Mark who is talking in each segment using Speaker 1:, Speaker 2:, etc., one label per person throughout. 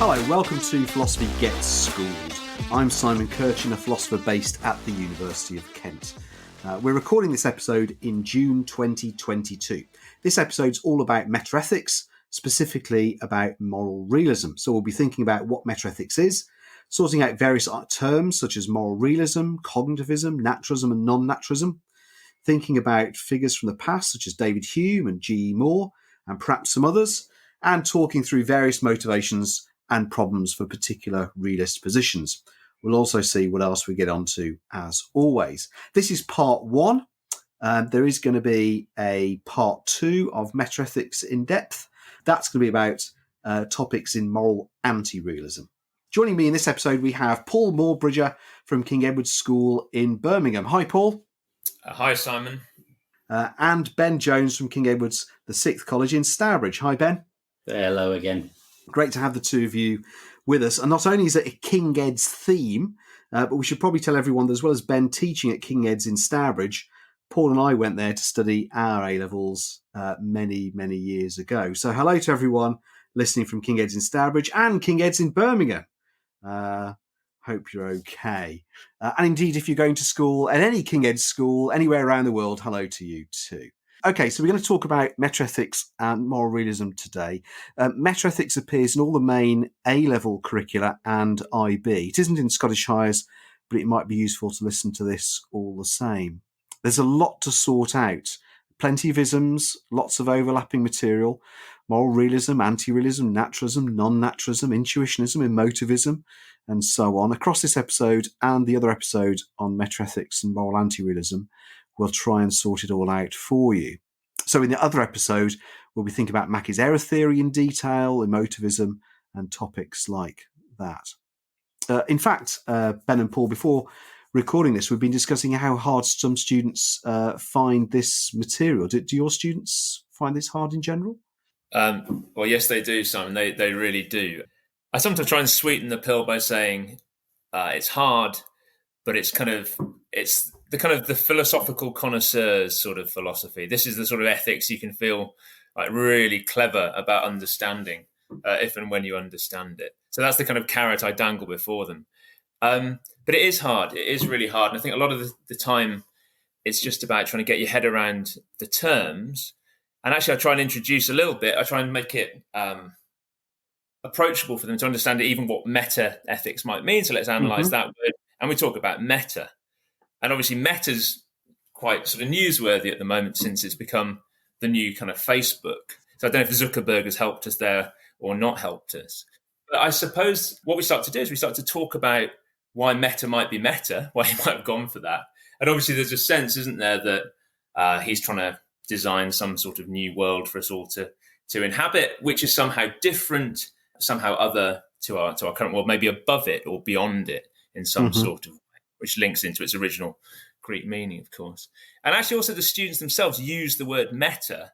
Speaker 1: Hello, welcome to Philosophy Gets Schooled. I'm Simon Kirchin, a philosopher based at the University of Kent. We're recording this episode in June 2022. This episode's all about metaethics, specifically about moral realism. So we'll be thinking about what metaethics is, sorting out various terms such as moral realism, cognitivism, naturalism and non-naturalism, thinking about figures from the past such as David Hume and G.E. Moore, and perhaps some others, and talking through various motivations and problems for particular realist positions. We'll also see what else we get onto as always. This is part one. There is going to be a part two of Metaethics in depth. That's going to be about topics in moral anti-realism. Joining me in this episode, we have Paul Moorbridger from King Edward's School in Birmingham. Hi, Paul.
Speaker 2: Hi, Simon.
Speaker 1: And Ben Jones from King Edward's the Sixth College in Stourbridge. Hi, Ben.
Speaker 3: Hello again.
Speaker 1: Great to have the two of you with us. And not only is it a King Ed's theme, but we should probably tell everyone that as well as Ben teaching at King Ed's in Stourbridge, Paul and I went there to study our A-levels many, many years ago. So hello to everyone listening from King Ed's in Stourbridge and King Ed's in Birmingham. Hope you're okay. And indeed, if you're going to school at any King Ed's school anywhere around the world, hello to you too. Okay, so we're going to talk about metaethics and moral realism today. Metaethics appears in all the main A-level curricula and IB. It isn't in Scottish Highers, but it might be useful to listen to this all the same. There's a lot to sort out. Plenty of isms, lots of overlapping material, moral realism, anti-realism, naturalism, non-naturalism, intuitionism, emotivism, and so on. Across this episode and the other episode on metaethics and moral anti-realism, we'll try and sort it all out for you. So in the other episode, we'll be thinking about Mackie's error theory in detail, emotivism, and topics like that. In fact, Ben and Paul, before recording this, we've been discussing how hard some students find this material. Do your students find this hard in general?
Speaker 2: Well, yes, they do, Simon. They really do. I sometimes try and sweeten the pill by saying it's hard, but it's the philosophical connoisseur's sort of philosophy. This is the sort of ethics you can feel like really clever about understanding if and when you understand it. So that's the kind of carrot I dangle before them. But it is hard. It is really hard. And I think a lot of the time it's just about trying to get your head around the terms. And actually I try and introduce a little bit. I try and make it approachable for them to understand even what meta-ethics might mean. So let's analyse that word. And we talk about meta. And obviously meta's quite sort of newsworthy at the moment since it's become the new kind of Facebook. So I don't know if Zuckerberg has helped us there or not helped us. But I suppose what we start to do is we start to talk about why meta might be meta, why he might have gone for that. And obviously there's a sense, isn't there, that he's trying to design some sort of new world for us all to inhabit, which is somehow different, somehow other to our current world, maybe above it or beyond it in some sort of way, which links into its original Greek meaning, of course. And actually also the students themselves use the word meta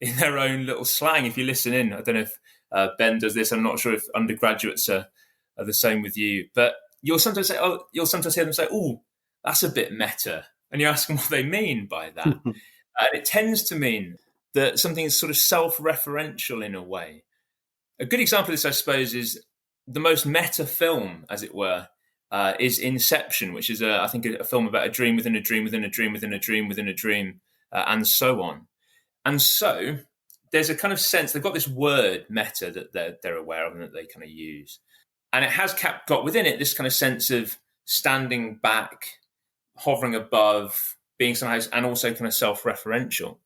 Speaker 2: in their own little slang. If you listen in, I don't know if Ben does this. I'm not sure if undergraduates are the same with you, but you'll sometimes hear them say, "Oh, that's a bit meta," and you ask them what they mean by that. And it tends to mean that something is sort of self-referential in a way. A good example of this, I suppose, is the most meta film, as it were, is Inception, which is, I think, a film about a dream within a dream within a dream within a dream within a dream, and so on. And so there's a kind of sense, they've got this word meta that they're aware of and that they kind of use. And it has got within it this kind of sense of standing back, hovering above, being somehow, and also kind of self-referential.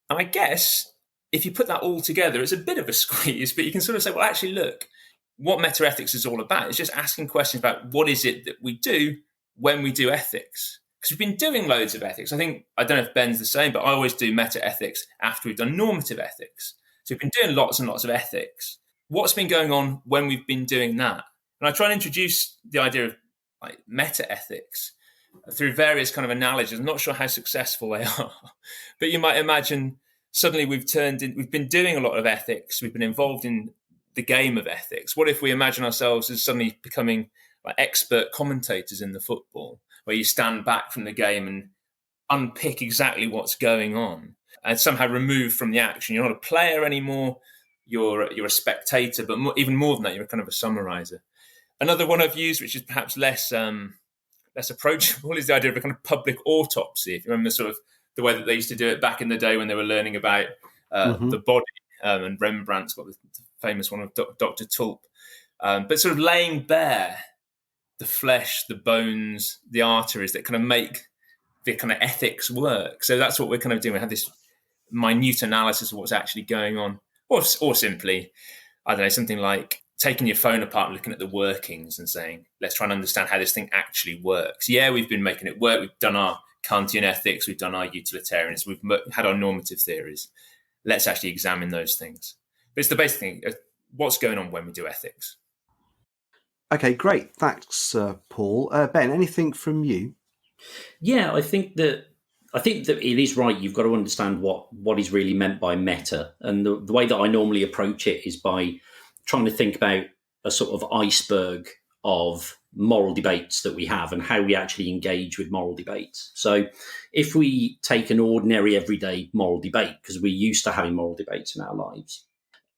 Speaker 2: And I guess if you put that all together, it's a bit of a squeeze, but you can sort of say, well, actually, look, what metaethics is all about is just asking questions about what is it that we do when we do ethics. Because we've been doing loads of ethics. I don't know if Ben's the same, but I always do metaethics after we've done normative ethics. So we've been doing lots and lots of ethics. What's been going on when we've been doing that? And I try and introduce the idea of like metaethics through various kind of analogies. I'm not sure how successful they are, but you might imagine suddenly we've been doing a lot of ethics. We've been involved in the game of ethics. What if we imagine ourselves as suddenly becoming like expert commentators in the football, where you stand back from the game and unpick exactly what's going on and somehow removed from the action? You're not a player anymore. you're a spectator, but even more than that, you're kind of a summarizer. Another one I've used, which is perhaps less approachable, is the idea of a kind of public autopsy. If you remember the way that they used to do it back in the day when they were learning about the body, and Rembrandt's got the famous one of Dr. Tulp, but sort of laying bare the flesh, the bones, the arteries that kind of make the kind of ethics work. So that's what we're kind of doing. We have this minute analysis of what's actually going on, or simply, I don't know, something like taking your phone apart and looking at the workings and saying, let's try and understand how this thing actually works. Yeah, we've been making it work. We've done our Kantian ethics. We've done our utilitarianism. We've had our normative theories. Let's actually examine those things. But it's the basic thing. What's going on when we do ethics?
Speaker 1: Okay, great. Thanks, Paul. Ben, anything from you?
Speaker 3: Yeah, I think that it is right. You've got to understand what is really meant by meta. And the way that I normally approach it is by trying to think about a sort of iceberg of moral debates that we have and how we actually engage with moral debates. So if we take an ordinary everyday moral debate, because we're used to having moral debates in our lives,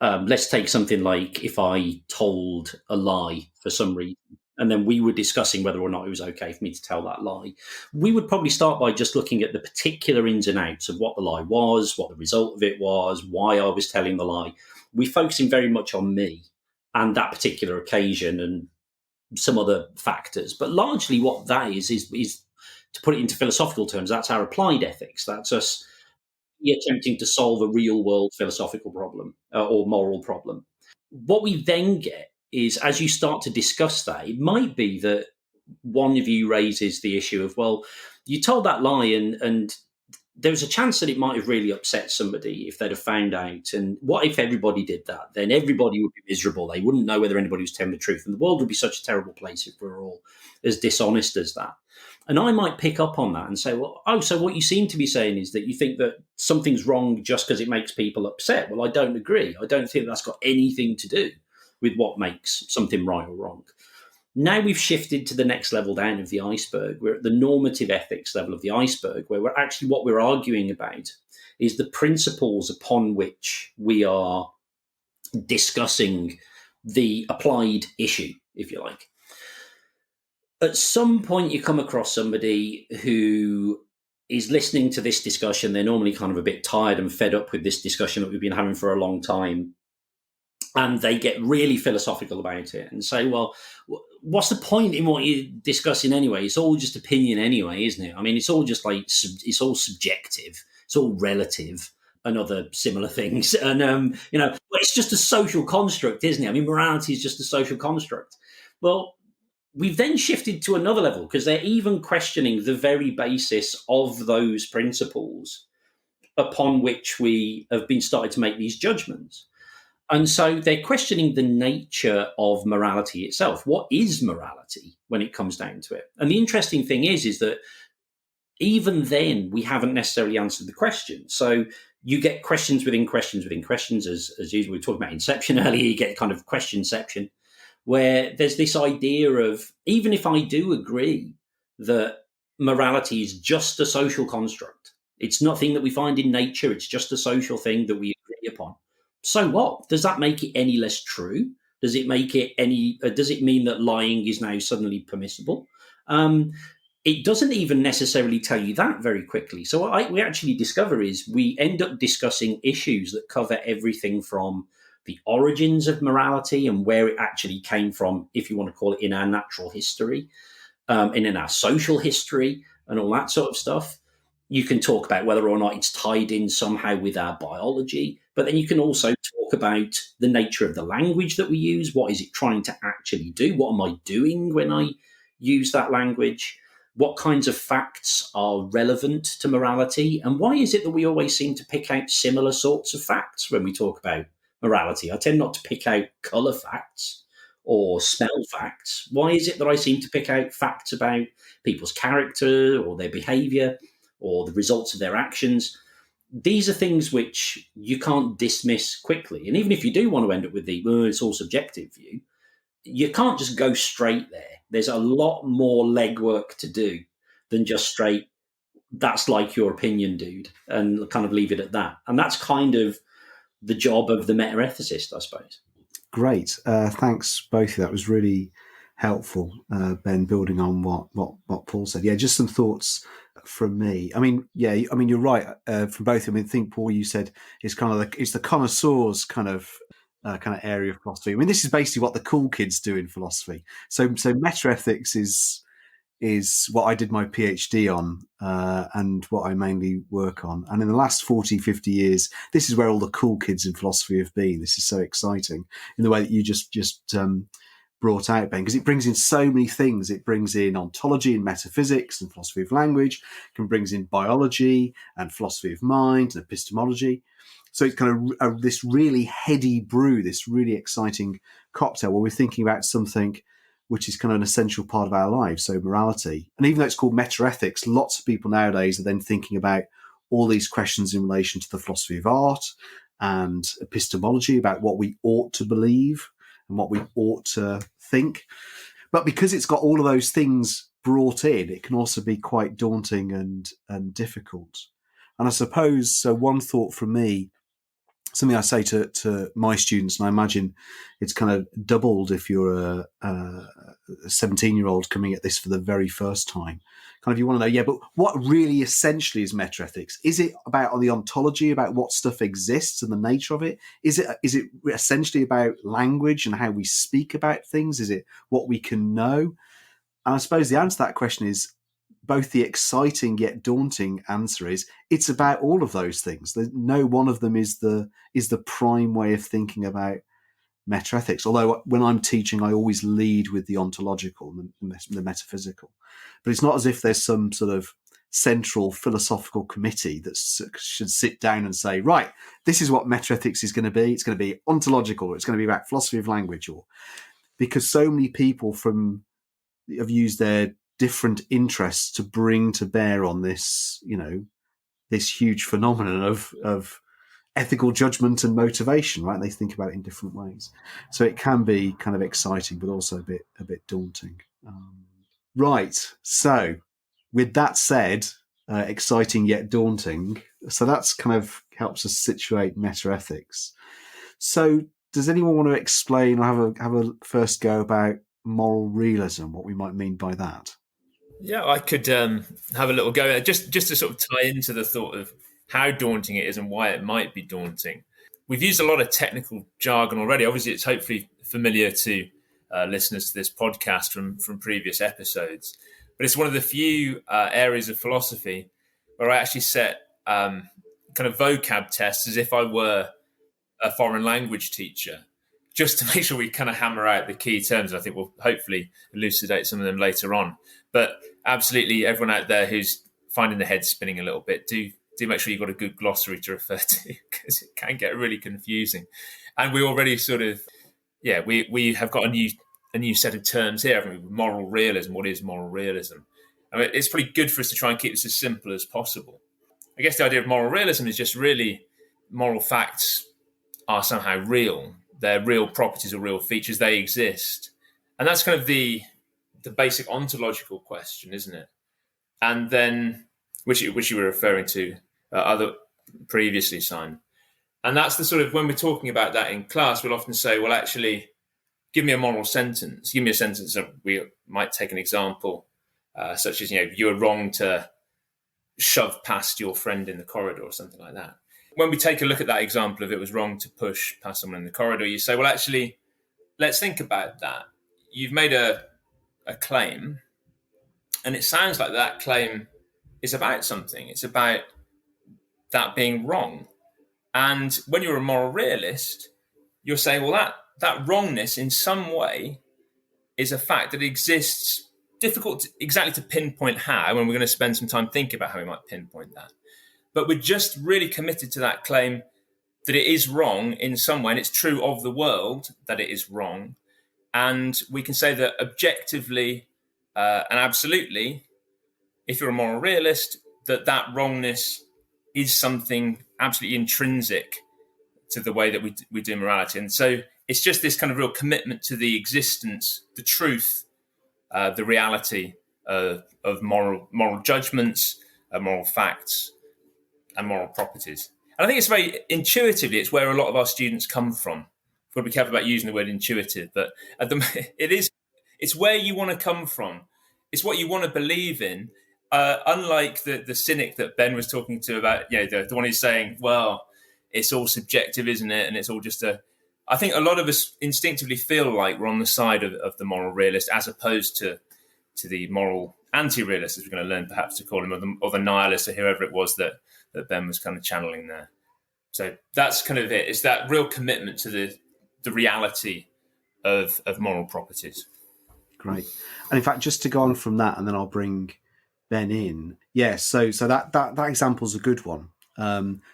Speaker 3: let's take something like if I told a lie for some reason, and then we were discussing whether or not it was okay for me to tell that lie, we would probably start by just looking at the particular ins and outs of what the lie was, what the result of it was, why I was telling the lie. We're focusing very much on me and that particular occasion and some other factors. But largely what that is to put it into philosophical terms, that's our applied ethics. That's us attempting to solve a real world philosophical problem or moral problem. What we then get is, as you start to discuss that, it might be that one of you raises the issue of, well, you told that lie and there was a chance that it might have really upset somebody if they'd have found out. And what if everybody did that? Then everybody would be miserable. They wouldn't know whether anybody was telling the truth. And the world would be such a terrible place if we were all as dishonest as that. And I might pick up on that and say, well, so what you seem to be saying is that you think that something's wrong just because it makes people upset. Well, I don't agree. I don't think that's got anything to do with what makes something right or wrong. Now we've shifted to the next level down of the iceberg. We're at the normative ethics level of the iceberg, where what we're arguing about is the principles upon which we are discussing the applied issue, if you like. At some point you come across somebody who is listening to this discussion. They're normally kind of a bit tired and fed up with this discussion that we've been having for a long time. And they get really philosophical about it and say, well, what's the point in what you're discussing anyway? It's all just opinion anyway, isn't it? I mean, it's all just like, it's all subjective. It's all relative and other similar things. And, but it's just a social construct, isn't it? I mean, morality is just a social construct. Well, we've then shifted to another level because they're even questioning the very basis of those principles upon which we have been started to make these judgments. And so they're questioning the nature of morality itself. What is morality when it comes down to it? And the interesting thing is that even then we haven't necessarily answered the question. So you get questions within questions within questions, as usual. We were talking about inception earlier. You get kind of questionception, where there's this idea of, even if I do agree that morality is just a social construct, it's nothing that we find in nature, it's just a social thing that we agree upon. So what? Does that make it any less true? Does it make it does it mean that lying is now suddenly permissible? It doesn't even necessarily tell you that very quickly. So what we actually discover is we end up discussing issues that cover everything from the origins of morality and where it actually came from, if you want to call it, in our natural history, and in our social history and all that sort of stuff. You can talk about whether or not it's tied in somehow with our biology, but then you can also talk about the nature of the language that we use. What is it trying to actually do? What am I doing when I use that language? What kinds of facts are relevant to morality? And why is it that we always seem to pick out similar sorts of facts when we talk about morality? I tend not to pick out colour facts or smell facts. Why is it that I seem to pick out facts about people's character or their behaviour or the results of their actions? These are things which you can't dismiss quickly. And even if you do want to end up with it's all subjective view, you can't just go straight there. There's a lot more legwork to do than just straight, that's like your opinion, dude, and kind of leave it at that. And that's kind of the job of the meta-ethicist, I suppose.
Speaker 1: Great. Thanks, both of you. That was really helpful, Ben, building on what Paul said. Yeah, just some thoughts from me. I mean, you're right, from both. I mean, I think, Paul, you said it's kind of it's the connoisseurs kind of area of philosophy. I mean, this is basically what the cool kids do in philosophy. So metaethics is what I did my PhD on, and what I mainly work on. And in the last 40, 50 years, this is where all the cool kids in philosophy have been. This is so exciting in the way that you just brought out, Ben, because it brings in so many things. It brings in ontology and metaphysics and philosophy of language, it brings in biology and philosophy of mind and epistemology. So it's kind of this really heady brew, this really exciting cocktail where we're thinking about something which is kind of an essential part of our lives, so morality. And even though it's called metaethics, lots of people nowadays are then thinking about all these questions in relation to the philosophy of art and epistemology, about what we ought to believe and what we ought to think. But because it's got all of those things brought in, it can also be quite daunting and difficult. And I suppose, so one thought from me, something I say to my students, and I imagine it's kind of doubled if you're a 17-year-old coming at this for the very first time. Kind of, you want to know, yeah, but what really essentially is metaethics? Is it about the ontology, about what stuff exists and the nature of it? Is it essentially about language and how we speak about things? Is it what we can know? And I suppose the answer to that question is both the exciting yet daunting answer is it's about all of those things. No one of them is the prime way of thinking about metaethics. Although when I'm teaching, I always lead with the ontological, the metaphysical. But it's not as if there's some sort of central philosophical committee that should sit down and say, right, this is what metaethics is going to be. It's going to be ontological, or it's going to be about philosophy of language, or because so many people have used their different interests to bring to bear on this, this huge phenomenon of ethical judgment and motivation, right? They think about it in different ways. So it can be kind of exciting, but also a bit daunting. Right. So with that said, exciting yet daunting. So that's kind of helps us situate metaethics. So does anyone want to explain or have a first go about moral realism, what we might mean by that?
Speaker 2: Yeah, I could have a little go just to sort of tie into the thought of how daunting it is and why it might be daunting. We've used a lot of technical jargon already. Obviously, it's hopefully familiar to listeners to this podcast from previous episodes. But it's one of the few areas of philosophy where I actually set kind of vocab tests as if I were a foreign language teacher, just to make sure we kind of hammer out the key terms. I think we'll hopefully elucidate some of them later on. But absolutely, everyone out there who's finding the head spinning a little bit, do make sure you've got a good glossary to refer to, because it can get really confusing. And we already sort of, we have got a new set of terms here, haven't we? Moral realism. What is moral realism? I mean, it's pretty good for us to try and keep this as simple as possible. I guess the idea of moral realism is just really moral facts are somehow real. They're real properties or real features. They exist. And that's kind of the basic ontological question, isn't it? And then, which you were referring to other previously, Simon. And that's the sort of, when we're talking about that in class, we'll often say, well, actually, give me a moral sentence. Give me a sentence. We might take an example, such as, you were wrong to shove past your friend in the corridor or something like that. When we take a look at that example of it was wrong to push past someone in the corridor, you say, well, actually, let's think about that. You've made a claim, and it sounds like that claim is about something. It's about that being wrong. And when you're a moral realist, you're saying, well, that wrongness in some way is a fact that exists, difficult exactly to pinpoint how, and we're going to spend some time thinking about how we might pinpoint that. But we're just really committed to that claim that it is wrong in some way, and it's true of the world that it is wrong. And we can say that objectively and absolutely, if you're a moral realist, that wrongness is something absolutely intrinsic to the way that we do morality. And so it's just this kind of real commitment to the existence, the truth, the reality of moral judgments, moral facts, and moral properties. And I think it's very intuitively, it's where a lot of our students come from. We've got to be careful about using the word intuitive, but it's where you want to come from. It's what you want to believe in. Unlike the cynic that Ben was talking to about, the one who's saying, well, it's all subjective, isn't it? And it's all just I think a lot of us instinctively feel like we're on the side of the moral realist as opposed to the moral anti-realist, as we're going to learn perhaps to call him, or the nihilist, or whoever it was that Ben was kind of channeling there. So that's kind of it. It's that real commitment to the reality of moral properties.
Speaker 1: Great. And in fact, just to go on from that, and then I'll bring Ben in. Yeah, so that example's a good one.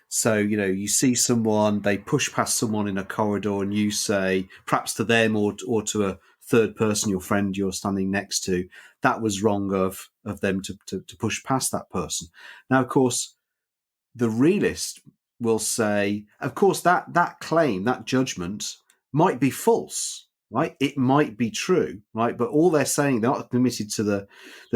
Speaker 1: So, you see someone, they push past someone in a corridor, and you say, perhaps to them or to a third person, your friend you're standing next to, that was wrong of them to push past that person. Now, of course, the realist will say, of course, that claim, that judgment might be false, right? It might be true, right? But all they're saying, they're not committed to the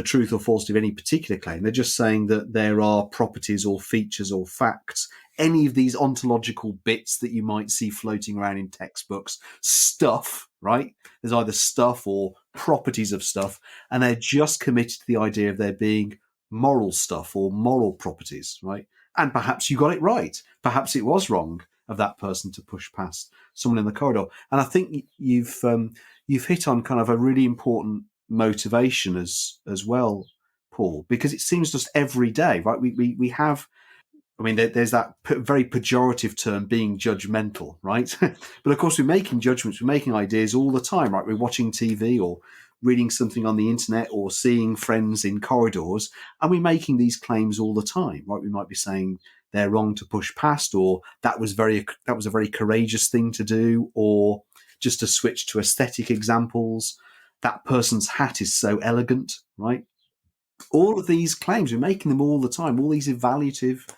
Speaker 1: truth or falsity of any particular claim. They're just saying that there are properties or features or facts, any of these ontological bits that you might see floating around in textbooks, stuff, right? There's either stuff or properties of stuff, and they're just committed to the idea of there being moral stuff or moral properties, right? And perhaps you got it right. Perhaps it was wrong of that person to push past someone in the corridor. And I think you've hit on kind of a really important motivation as well, Paul, because it seems just every day, right? We have, I mean, there's that very pejorative term, being judgmental, right? But of course, we're making judgments, we're making ideas all the time, right? We're watching TV or reading something on the internet or seeing friends in corridors, and we're making these claims all the time, right? We might be saying they're wrong to push past, or that was a very courageous thing to do, or just to switch to aesthetic examples, that person's hat is so elegant, right? All of these claims, we're making them all the time, all these evaluative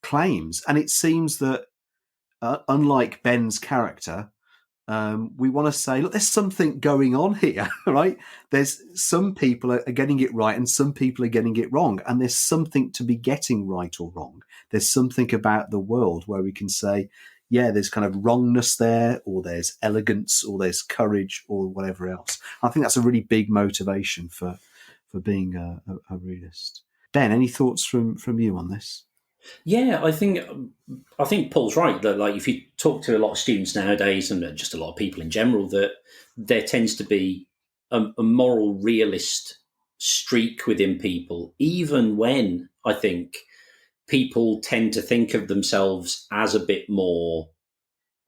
Speaker 1: claims. And it seems that unlike Ben's character, we want to say, look, there's something going on here, right? There's some people are getting it right and some people are getting it wrong. And there's something to be getting right or wrong. There's something about the world where we can say, yeah, there's kind of wrongness there, or there's elegance, or there's courage, or whatever else. I think that's a really big motivation for being a realist. Ben, any thoughts from you on this?
Speaker 3: Yeah, I think Paul's right that, like, if you talk to a lot of students nowadays and just a lot of people in general, that there tends to be a moral realist streak within people, even when I think people tend to think of themselves as a bit more,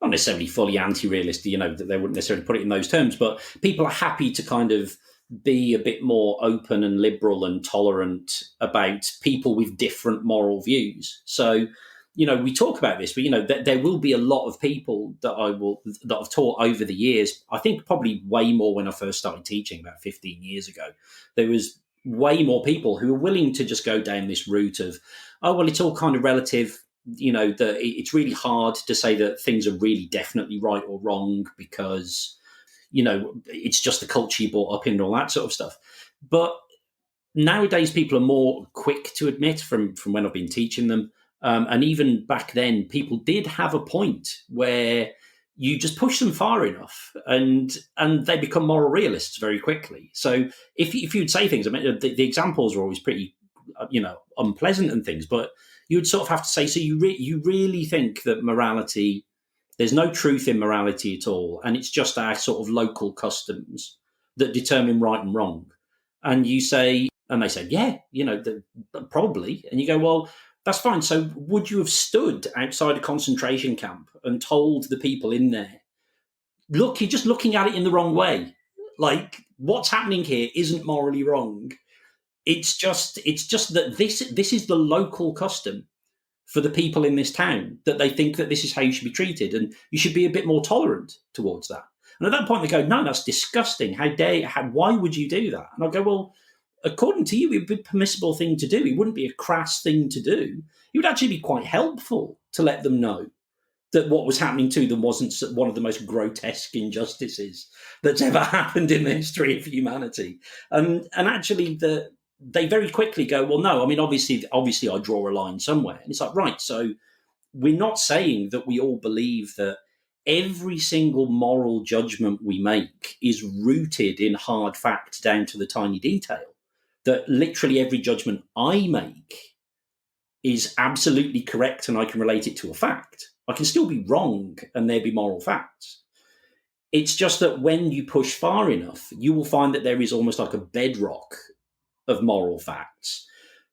Speaker 3: not necessarily fully anti-realist, that they wouldn't necessarily put it in those terms, but people are happy to kind of be a bit more open and liberal and tolerant about people with different moral views. So, we talk about this, but there will be a lot of people that I've taught over the years. I think probably way more when I first started teaching about 15 years ago. There was way more people who were willing to just go down this route of, oh, well, it's all kind of relative. That it's really hard to say that things are really definitely right or wrong because it's just the culture you brought up in and all that sort of stuff. But nowadays, people are more quick to admit from when I've been teaching them. And even back then, people did have a point where you just push them far enough and they become moral realists very quickly. So if you'd say things, I mean, the examples are always pretty, unpleasant and things, but you would sort of have to say, so you really think that morality, there's no truth in morality at all, and it's just our sort of local customs that determine right and wrong. And you say, and they say, yeah, probably. And you go, well, that's fine. So would you have stood outside a concentration camp and told the people in there, look, you're just looking at it in the wrong way. Like, what's happening here isn't morally wrong. It's just that this is the local custom for the people in this town, that they think that this is how you should be treated, and you should be a bit more tolerant towards that. And at that point, they go, no, that's disgusting. Why would you do that? And I go, well, according to you, it would be a permissible thing to do. It wouldn't be a crass thing to do. It would actually be quite helpful to let them know that what was happening to them wasn't one of the most grotesque injustices that's ever happened in the history of humanity. And actually, they very quickly go, well, no, I mean, obviously I draw a line somewhere. And it's like, right, so we're not saying that we all believe that every single moral judgment we make is rooted in hard fact down to the tiny detail. That literally every judgment I make is absolutely correct and I can relate it to a fact. I can still be wrong and there be moral facts. It's just that when you push far enough, you will find that there is almost like a bedrock of moral facts,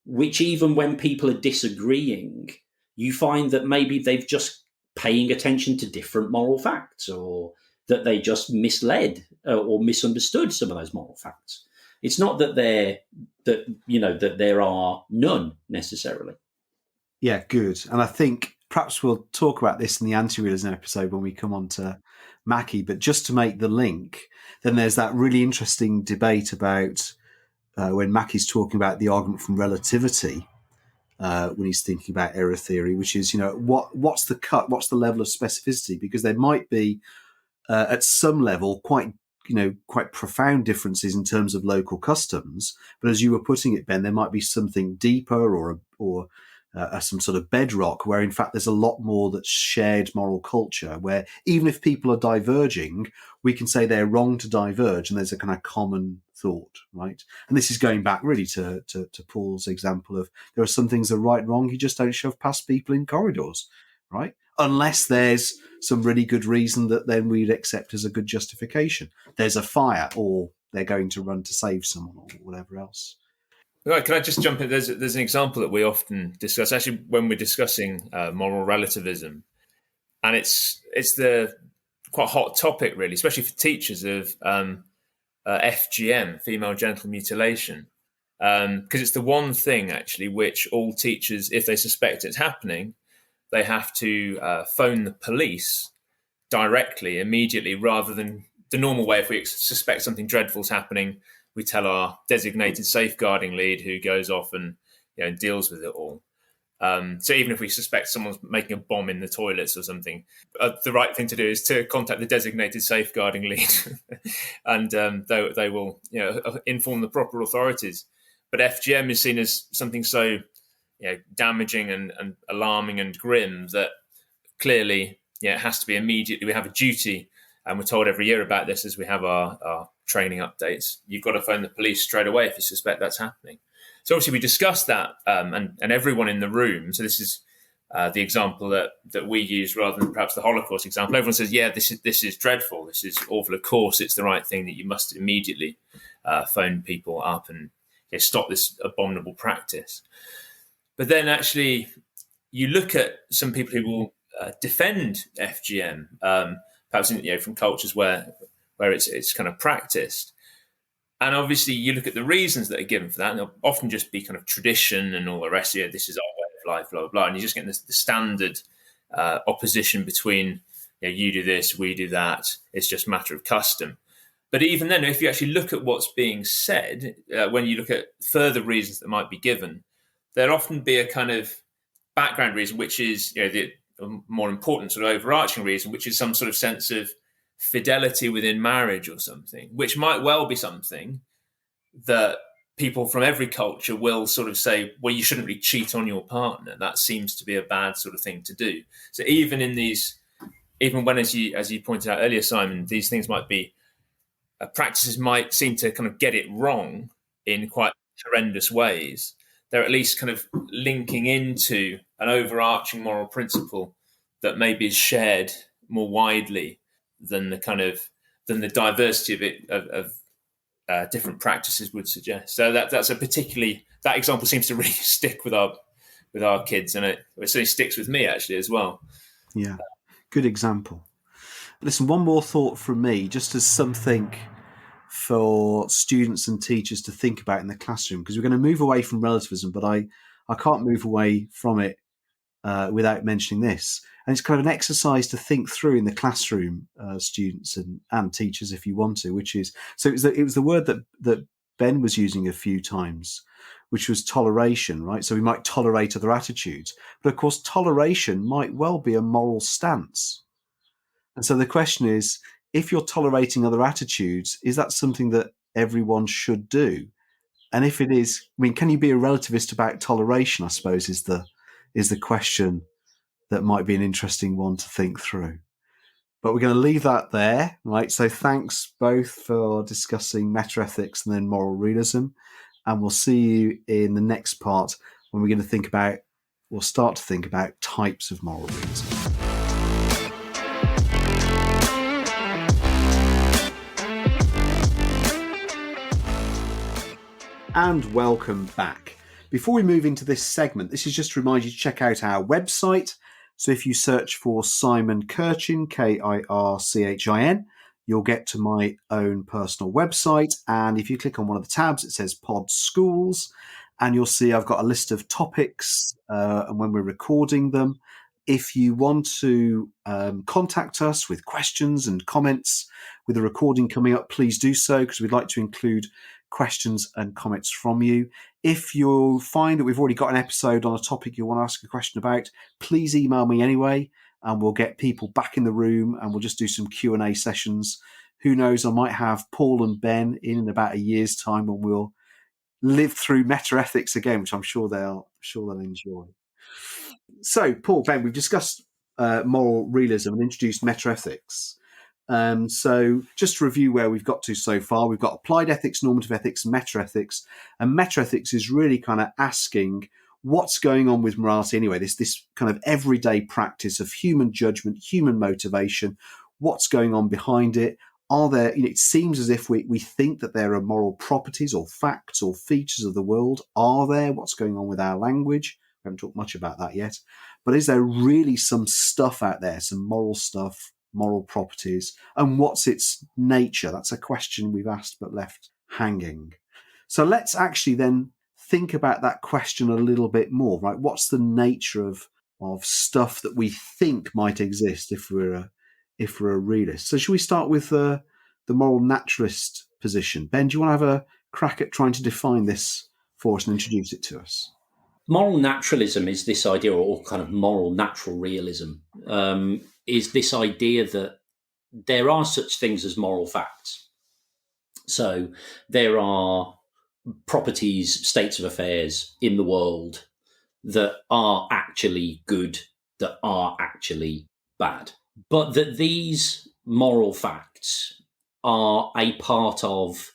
Speaker 3: which even when people are disagreeing, you find that maybe they've just paying attention to different moral facts, or that they just misled or misunderstood some of those moral facts. It's not that that there are none necessarily.
Speaker 1: Yeah, good. And I think perhaps we'll talk about this in the anti-realism episode when we come on to Mackie. But just to make the link, then there's that really interesting debate about when Mackie's talking about the argument from relativity, when he's thinking about error theory, which is, what's the cut, what's the level of specificity? Because there might be, at some level, quite profound differences in terms of local customs. But as you were putting it, Ben, there might be something deeper or some sort of bedrock where, in fact, there's a lot more that's shared moral culture, where even if people are diverging, we can say they're wrong to diverge, and there's a kind of common thought, right? And this is going back really to Paul's example of there are some things that are right and wrong. You just don't shove past people in corridors, right? Unless there's some really good reason that then we'd accept as a good justification. There's a fire, or they're going to run to save someone, or whatever else.
Speaker 2: Right, can I just jump in? There's an example that we often discuss, actually, when we're discussing moral relativism, and it's the quite hot topic, really, especially for teachers, of FGM, female genital mutilation, because it's the one thing actually which all teachers, if they suspect it's happening, they have to phone the police directly, immediately, rather than the normal way. If we suspect something dreadful is happening, we tell our designated safeguarding lead, who goes off and deals with it all. So even if we suspect someone's making a bomb in the toilets or something, the right thing to do is to contact the designated safeguarding lead, and they will inform the proper authorities. But FGM is seen as something so damaging and alarming and grim that clearly it has to be immediately. We have a duty, and we're told every year about this as we have our training updates. You've got to phone the police straight away if you suspect that's happening. So obviously we discussed that, and everyone in the room. So this is the example that we use rather than perhaps the Holocaust example. Everyone says, "Yeah, this is dreadful. This is awful. Of course, it's the right thing that you must immediately phone people up and stop this abominable practice." But then actually, you look at some people who will defend FGM, perhaps from cultures where it's kind of practiced. And obviously, you look at the reasons that are given for that, and they'll often just be kind of tradition and all the rest. This is our way of life, blah, blah, blah. And you're just getting the standard opposition between, you do this, we do that. It's just a matter of custom. But even then, if you actually look at what's being said, when you look at further reasons that might be given, there'll often be a kind of background reason, which is the more important sort of overarching reason, which is some sort of sense of fidelity within marriage or something, which might well be something that people from every culture will sort of say, well, you shouldn't really cheat on your partner. That seems to be a bad sort of thing to do. So even when, as you pointed out earlier, Simon, these things might be, practices might seem to kind of get it wrong in quite horrendous ways. They're at least kind of linking into an overarching moral principle that maybe is shared more widely than the diversity of different practices would suggest. So that example seems to really stick with our kids, and it certainly sticks with me actually as well.
Speaker 1: Yeah, good example. Listen, one more thought from me, just as something for students and teachers to think about in the classroom, because we're going to move away from relativism, but I can't move away from it without mentioning this. And it's kind of an exercise to think through in the classroom, students and teachers, if you want to, which is, so it was the word that Ben was using a few times, which was toleration, right? So we might tolerate other attitudes. But of course, toleration might well be a moral stance. And so the question is, if you're tolerating other attitudes, is that something that everyone should do? And if it is, can you be a relativist about toleration, I suppose, is the question that might be an interesting one to think through. But we're going to leave that there, right? So thanks both for discussing metaethics and then moral realism. And we'll see you in the next part when we're going to we'll start to think about types of moral realism. And welcome back. Before we move into this segment, this is just to remind you to check out our website. So if you search for Simon Kirchin, Kirchin, you'll get to my own personal website. And if you click on one of the tabs, it says Pod Schools. And you'll see I've got a list of topics and when we're recording them. If you want to contact us with questions and comments with a recording coming up, please do so, because we'd like to include questions and comments from you. If you find that we've already got an episode on a topic you want to ask a question about, please email me anyway, and we'll get people back in the room and we'll just do some Q&A sessions. Who knows, I might have Paul and Ben in about a year's time when we'll live through metaethics again, which I'm sure they'll enjoy. So, Paul, Ben, we've discussed moral realism and introduced metaethics. So just to review where we've got to so far, we've got applied ethics, normative ethics, metaethics, and metaethics is really kind of asking what's going on with morality anyway, this kind of everyday practice of human judgment, human motivation, what's going on behind it. Are there, it seems as if we think that there are moral properties or facts or features of the world. Are there? What's going on with our language? We haven't talked much about that yet. But is there really some stuff out there, some moral stuff, moral properties, and what's its nature? That's a question we've asked but left hanging. So let's actually then think about that question a little bit more, right? What's the nature of stuff that we think might exist if we're a realist? So should we start with the moral naturalist position? Ben, do you want to have a crack at trying to define this for us and introduce it to us?
Speaker 3: Moral naturalism is this idea, or kind of moral natural realism, is this idea that there are such things as moral facts. So there are properties, states of affairs in the world that are actually good, that are actually bad. But that these moral facts are a part of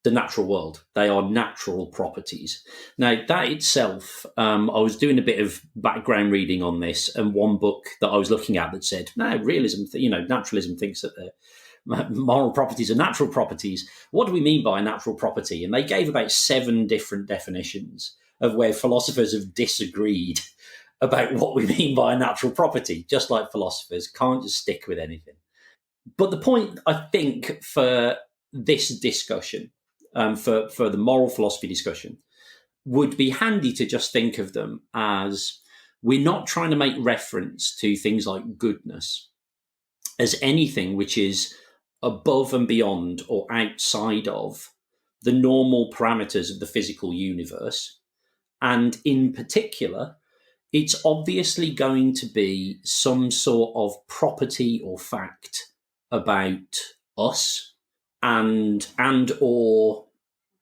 Speaker 3: the natural world. They are natural properties. Now, that itself, I was doing a bit of background reading on this, and one book that I was looking at that said, no, realism, naturalism thinks that moral properties are natural properties. What do we mean by a natural property? And they gave about 7 different definitions of where philosophers have disagreed about what we mean by a natural property, just like philosophers can't just stick with anything. But the point, I think, for this discussion, for the moral philosophy discussion, would be handy to just think of them as we're not trying to make reference to things like goodness as anything which is above and beyond or outside of the normal parameters of the physical universe. And in particular, it's obviously going to be some sort of property or fact about us and or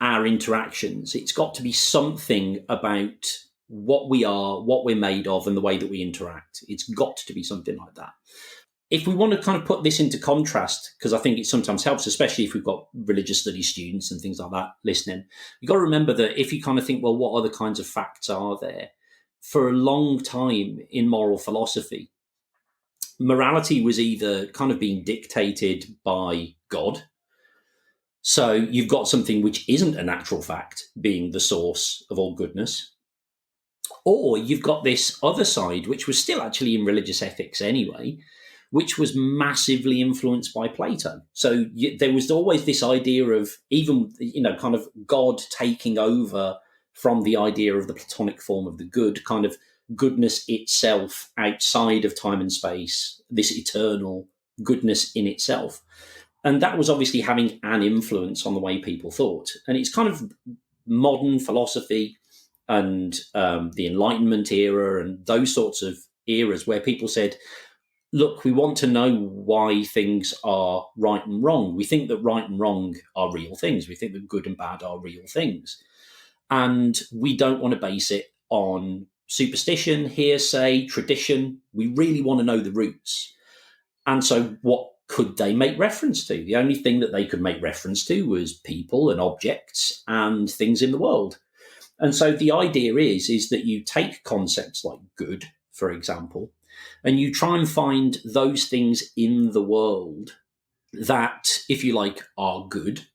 Speaker 3: our interactions. It's got to be something about what we are, what we're made of, and the way that we interact. It's got to be something like that. If we want to kind of put this into contrast, because I think it sometimes helps, especially if we've got religious studies students and things like that listening, you've got to remember that if you kind of think, well, what other kinds of facts are there? For a long time in moral philosophy, morality was either kind of being dictated by God. So you've got something which isn't a natural fact being the source of all goodness. Or you've got this other side, which was still actually in religious ethics anyway, which was massively influenced by Plato. So there was always this idea of even, kind of God taking over from the idea of the Platonic form of the good, kind of goodness itself outside of time and space, this eternal goodness in itself. And that was obviously having an influence on the way people thought. And it's kind of modern philosophy and the Enlightenment era and those sorts of eras where people said, look, we want to know why things are right and wrong. We think that right and wrong are real things. We think that good and bad are real things. And we don't want to base it on superstition, hearsay, tradition. We really want to know the roots. And so what could they make reference to? The only thing that they could make reference to was people and objects and things in the world. And so the idea is that you take concepts like good, for example, and you try and find those things in the world that, if you like, are good.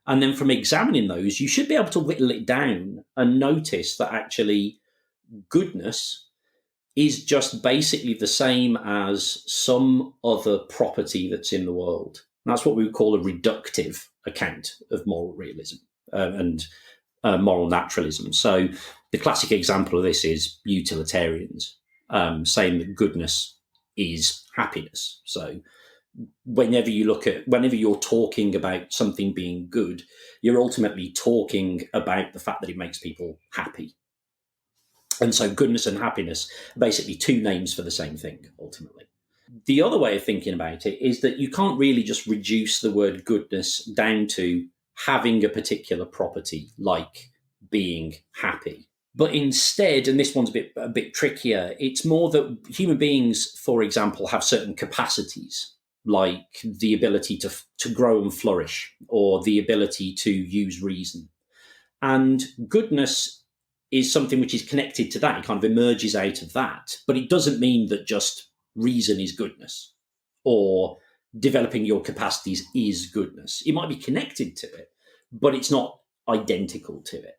Speaker 3: And then from examining those, you should be able to whittle it down and notice that actually goodness is just basically the same as some other property that's in the world. And that's what we would call a reductive account of moral realism and moral naturalism. So the classic example of this is utilitarians saying that goodness is happiness. So whenever you're talking about something being good, you're ultimately talking about the fact that it makes people happy. And so goodness and happiness are basically two names for the same thing, ultimately. The other way of thinking about it is that you can't really just reduce the word goodness down to having a particular property, like being happy. But instead, and this one's a bit trickier, it's more that human beings, for example, have certain capacities, like the ability to grow and flourish, or the ability to use reason. And goodness is something which is connected to that. It kind of emerges out of that. But it doesn't mean that just reason is goodness, or developing your capacities is goodness. It might be connected to it, but it's not identical to it.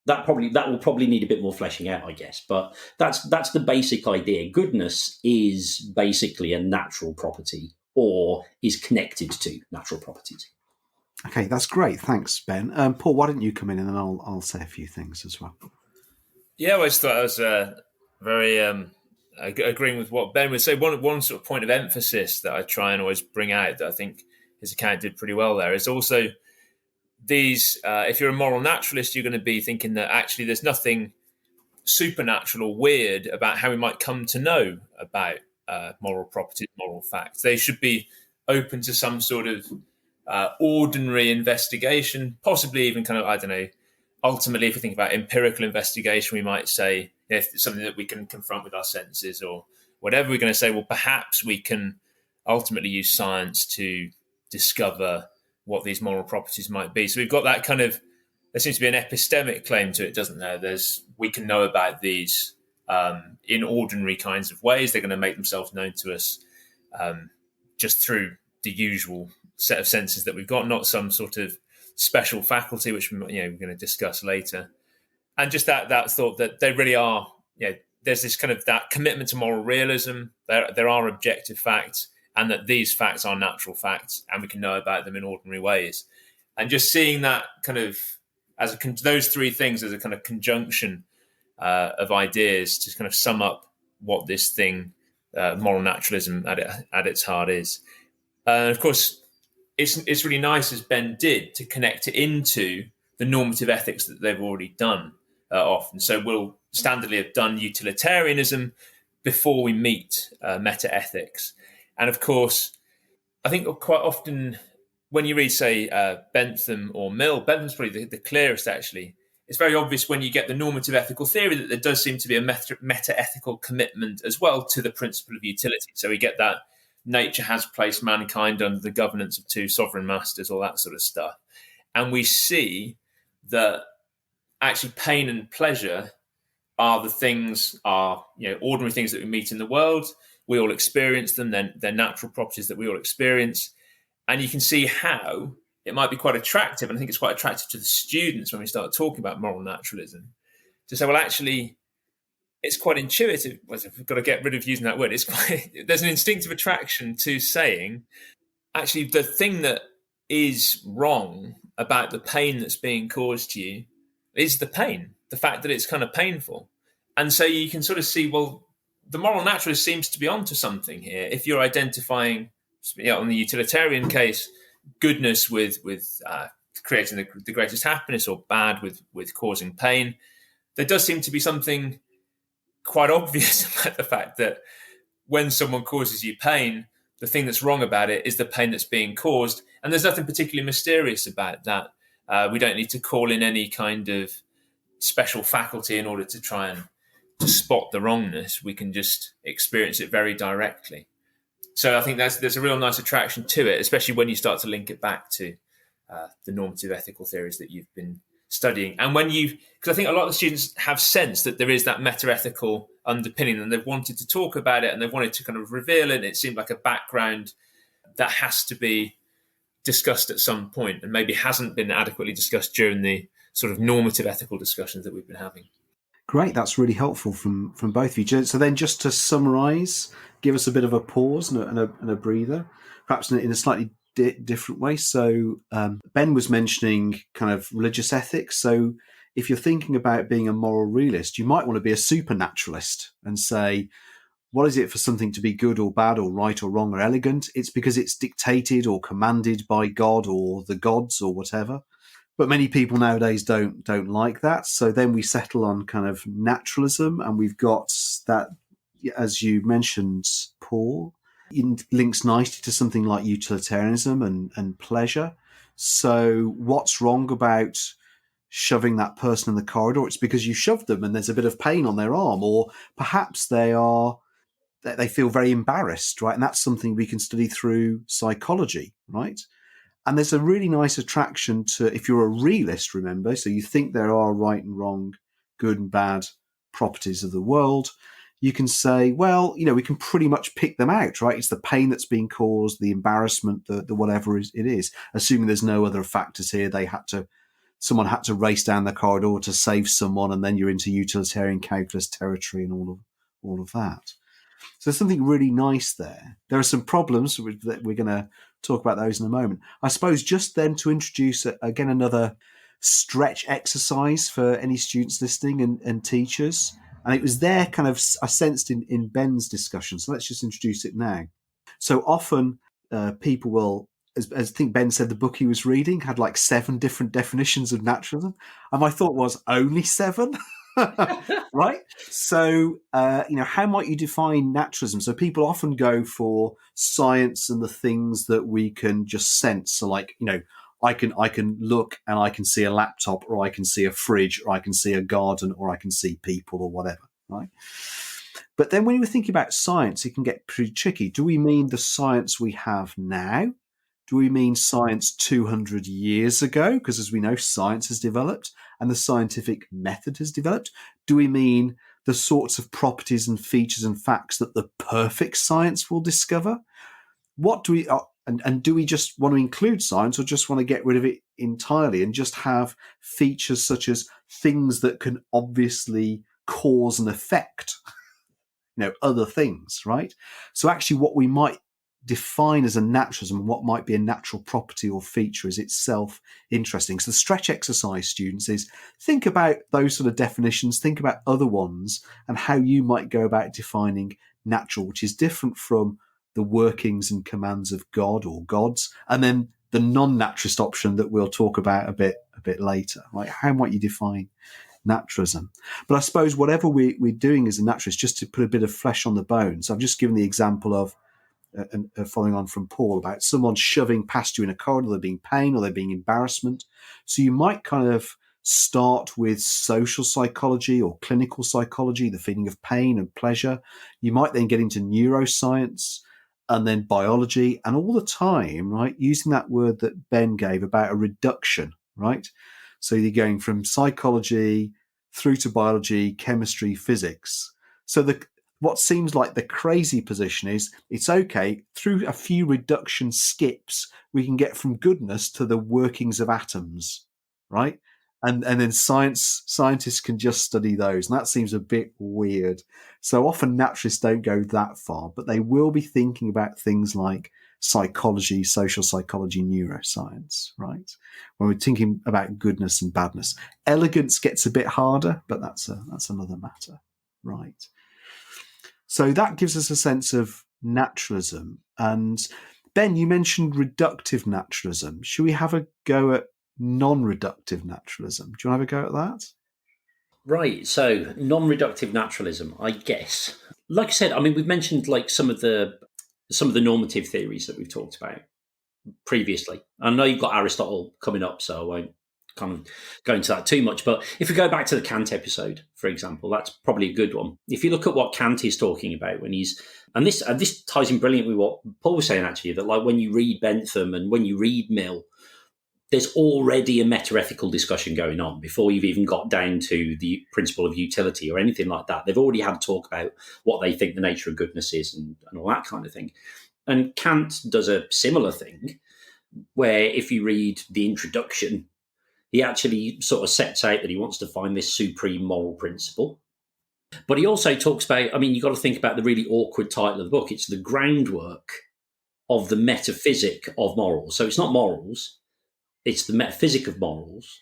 Speaker 3: That will probably need a bit more fleshing out, I guess. But that's the basic idea. Goodness is basically a natural property, or is connected to natural properties.
Speaker 1: Okay, that's great. Thanks, Ben. Paul, why don't you come in and then I'll say a few things as well.
Speaker 2: Yeah, I just thought I was very agreeing with what Ben would say. One sort of point of emphasis that I try and always bring out that I think his account did pretty well there is also these, if you're a moral naturalist, you're going to be thinking that actually there's nothing supernatural or weird about how we might come to know about moral properties, moral facts. They should be open to some sort of ordinary investigation, possibly even kind of, I don't know, ultimately, if we think about empirical investigation, we might say, if it's something that we can confront with our senses or whatever, we're going to say, well, perhaps we can ultimately use science to discover what these moral properties might be. So we've got that kind of, there seems to be an epistemic claim to it, doesn't there? We can know about these in ordinary kinds of ways. They're going to make themselves known to us just through the usual set of senses that we've got, not some sort of special faculty, which we're going to discuss later. And just that thought that they really are, there's this kind of that commitment to moral realism. There are objective facts, and that these facts are natural facts, and we can know about them in ordinary ways. And just seeing that kind of as those three things as a kind of conjunction of ideas to kind of sum up what this thing, moral naturalism at its heart is. Of course, it's really nice, as Ben did, to connect it into the normative ethics that they've already done often. So we'll standardly have done utilitarianism before we meet metaethics. And of course, I think quite often when you read, say, Bentham or Mill, Bentham's probably the clearest, actually. It's very obvious when you get the normative ethical theory that there does seem to be a meta-ethical commitment as well to the principle of utility. So we get that nature has placed mankind under the governance of two sovereign masters, all that sort of stuff. And we see that actually pain and pleasure are ordinary things that we meet in the world. We all experience them. They're natural properties that we all experience. And you can see how it might be quite attractive, and I think it's quite attractive to the students when we start talking about moral naturalism, to say, well, actually, it's quite intuitive. Well, we've got to get rid of using that word. There's an instinctive attraction to saying, actually, the thing that is wrong about the pain that's being caused to you is the pain, the fact that it's kind of painful. And so you can sort of see, well, the moral naturalist seems to be onto something here. If you're identifying, on the utilitarian case, goodness with creating the greatest happiness, or bad with causing pain, there does seem to be something quite obvious about the fact that when someone causes you pain, the thing that's wrong about it is the pain that's being caused. And there's nothing particularly mysterious about that. We don't need to call in any kind of special faculty in order to try and to spot the wrongness. We can just experience it very directly. So I think there's a real nice attraction to it, especially when you start to link it back to the normative ethical theories that you've been studying. And because I think a lot of the students have sensed that there is that metaethical underpinning, and they've wanted to talk about it and they've wanted to kind of reveal it. And it seemed like a background that has to be discussed at some point and maybe hasn't been adequately discussed during the sort of normative ethical discussions that we've been having.
Speaker 1: Great, that's really helpful from both of you. So then, just to summarise, give us a bit of a pause and a breather, perhaps in a slightly different way. So Ben was mentioning kind of religious ethics. So if you're thinking about being a moral realist, you might want to be a supernaturalist and say, what is it for something to be good or bad or right or wrong or elegant? It's because it's dictated or commanded by God or the gods or whatever. But many people nowadays don't like that. So then we settle on kind of naturalism, and we've got that, as you mentioned, Paul, it links nicely to something like utilitarianism and pleasure. So what's wrong about shoving that person in the corridor? It's because you shoved them and there's a bit of pain on their arm, or perhaps they feel very embarrassed, right? And that's something we can study through psychology, right? And there's a really nice attraction to, if you're a realist, remember, so you think there are right and wrong, good and bad properties of the world, you can say, well, we can pretty much pick them out, right? It's the pain that's being caused, the embarrassment, the whatever it is, assuming there's no other factors here. Someone had to race down the corridor to save someone, and then you're into utilitarian calculus territory and all of that. So there's something really nice there. There are some problems that we're going to talk about those in a moment. I suppose just then to introduce, again, another stretch exercise for any students listening and teachers. And it was there kind of, I sensed in Ben's discussion. So let's just introduce it now. So often people will, as I think Ben said, the book he was reading had like 7 different definitions of naturalism. And my thought was, only 7? Right? So, how might you define naturalism? So people often go for science and the things that we can just sense. So like, I can look and I can see a laptop, or I can see a fridge, or I can see a garden, or I can see people, or whatever, right? But then when you were thinking about science, it can get pretty tricky. Do we mean the science we have now? Do we mean science 200 years ago? Because as we know, science has developed and the scientific method has developed. Do we mean the sorts of properties and features and facts that the perfect science will discover? What do we, and do we just want to include science, or just want to get rid of it entirely and just have features such as things that can obviously cause and affect, other things, right? So actually what we might define as a naturalism, what might be a natural property or feature, is itself interesting. So the stretch exercise, students, is think about those sort of definitions, think about other ones, and how you might go about defining natural, which is different from the workings and commands of God or gods, and then the non-naturalist option that we'll talk about a bit later. Right? How might you define naturalism? But I suppose whatever we're doing as a naturalist, just to put a bit of flesh on the bones, I've just given the example of following on from Paul about someone shoving past you in a corridor, there being pain or there being embarrassment. So you might kind of start with social psychology or clinical psychology, the feeling of pain and pleasure. You might then get into neuroscience and then biology, and all the time, right, using that word that Ben gave about a reduction, right? So you're going from psychology through to biology, chemistry, physics. So what seems like the crazy position is, it's okay, through a few reduction skips, we can get from goodness to the workings of atoms, right? And then scientists can just study those. And that seems a bit weird. So often naturalists don't go that far, but they will be thinking about things like psychology, social psychology, neuroscience, right? When we're thinking about goodness and badness. Elegance gets a bit harder, but that's another matter, right? So that gives us a sense of naturalism. And Ben, you mentioned reductive naturalism. Should we have a go at non-reductive naturalism? Do you want to have a go at that?
Speaker 3: Right. So non-reductive naturalism, I guess. Like I said, I mean, we've mentioned like some of the normative theories that we've talked about previously. I know you've got Aristotle coming up, so I won't kind of go into that too much. But if we go back to the Kant episode, for example, that's probably a good one. If you look at what Kant is talking about when he's, and this ties in brilliantly with what Paul was saying, actually, that like when you read Bentham and when you read Mill, there's already a metaethical discussion going on before you've even got down to the principle of utility or anything like that. They've already had a talk about what they think the nature of goodness is and all that kind of thing. And Kant does a similar thing where if you read the introduction, he actually sort of sets out that he wants to find this supreme moral principle. But he also talks about, I mean, you've got to think about the really awkward title of the book. It's the groundwork of the metaphysic of morals. So it's not morals, it's the metaphysic of morals.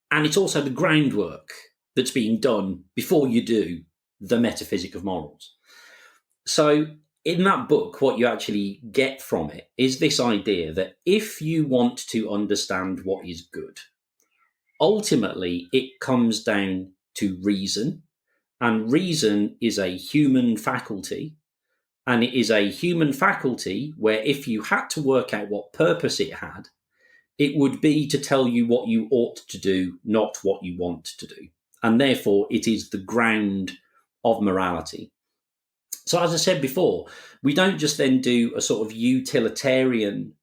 Speaker 3: And it's also the groundwork that's being done before you do the metaphysic of morals. So in that book, what you actually get from it is this idea that if you want to understand what is good, ultimately it comes down to reason, and reason is a human faculty, and it is a human faculty where if you had to work out what purpose it had, it would be to tell you what you ought to do, not what you want to do. And therefore, it is the ground of morality. So as I said before, we don't just then do a sort of utilitarian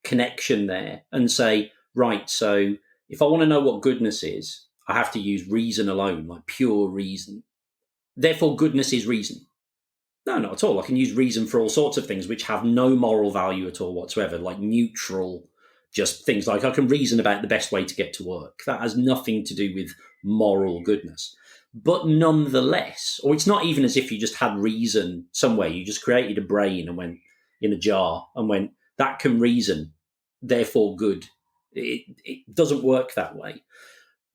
Speaker 3: connection there and say, right, so if I want to know what goodness is, I have to use reason alone, like pure reason. Therefore, goodness is reason. No, not at all. I can use reason for all sorts of things which have no moral value at all whatsoever, like neutral, just things like I can reason about the best way to get to work. That has nothing to do with moral goodness. But nonetheless, or it's not even as if you just had reason somewhere. You just created a brain and went in a jar and went, that can reason, therefore good. It doesn't work that way.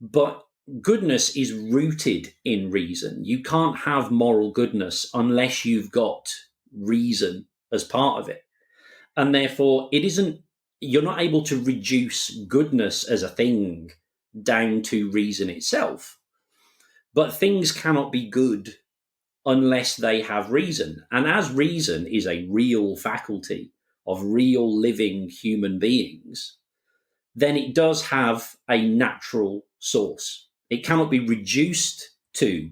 Speaker 3: But goodness is rooted in reason. You can't have moral goodness unless you've got reason as part of it. And therefore, you're not able to reduce goodness as a thing down to reason itself. But things cannot be good unless they have reason. And as reason is a real faculty of real living human beings, then it does have a natural source. It cannot be reduced to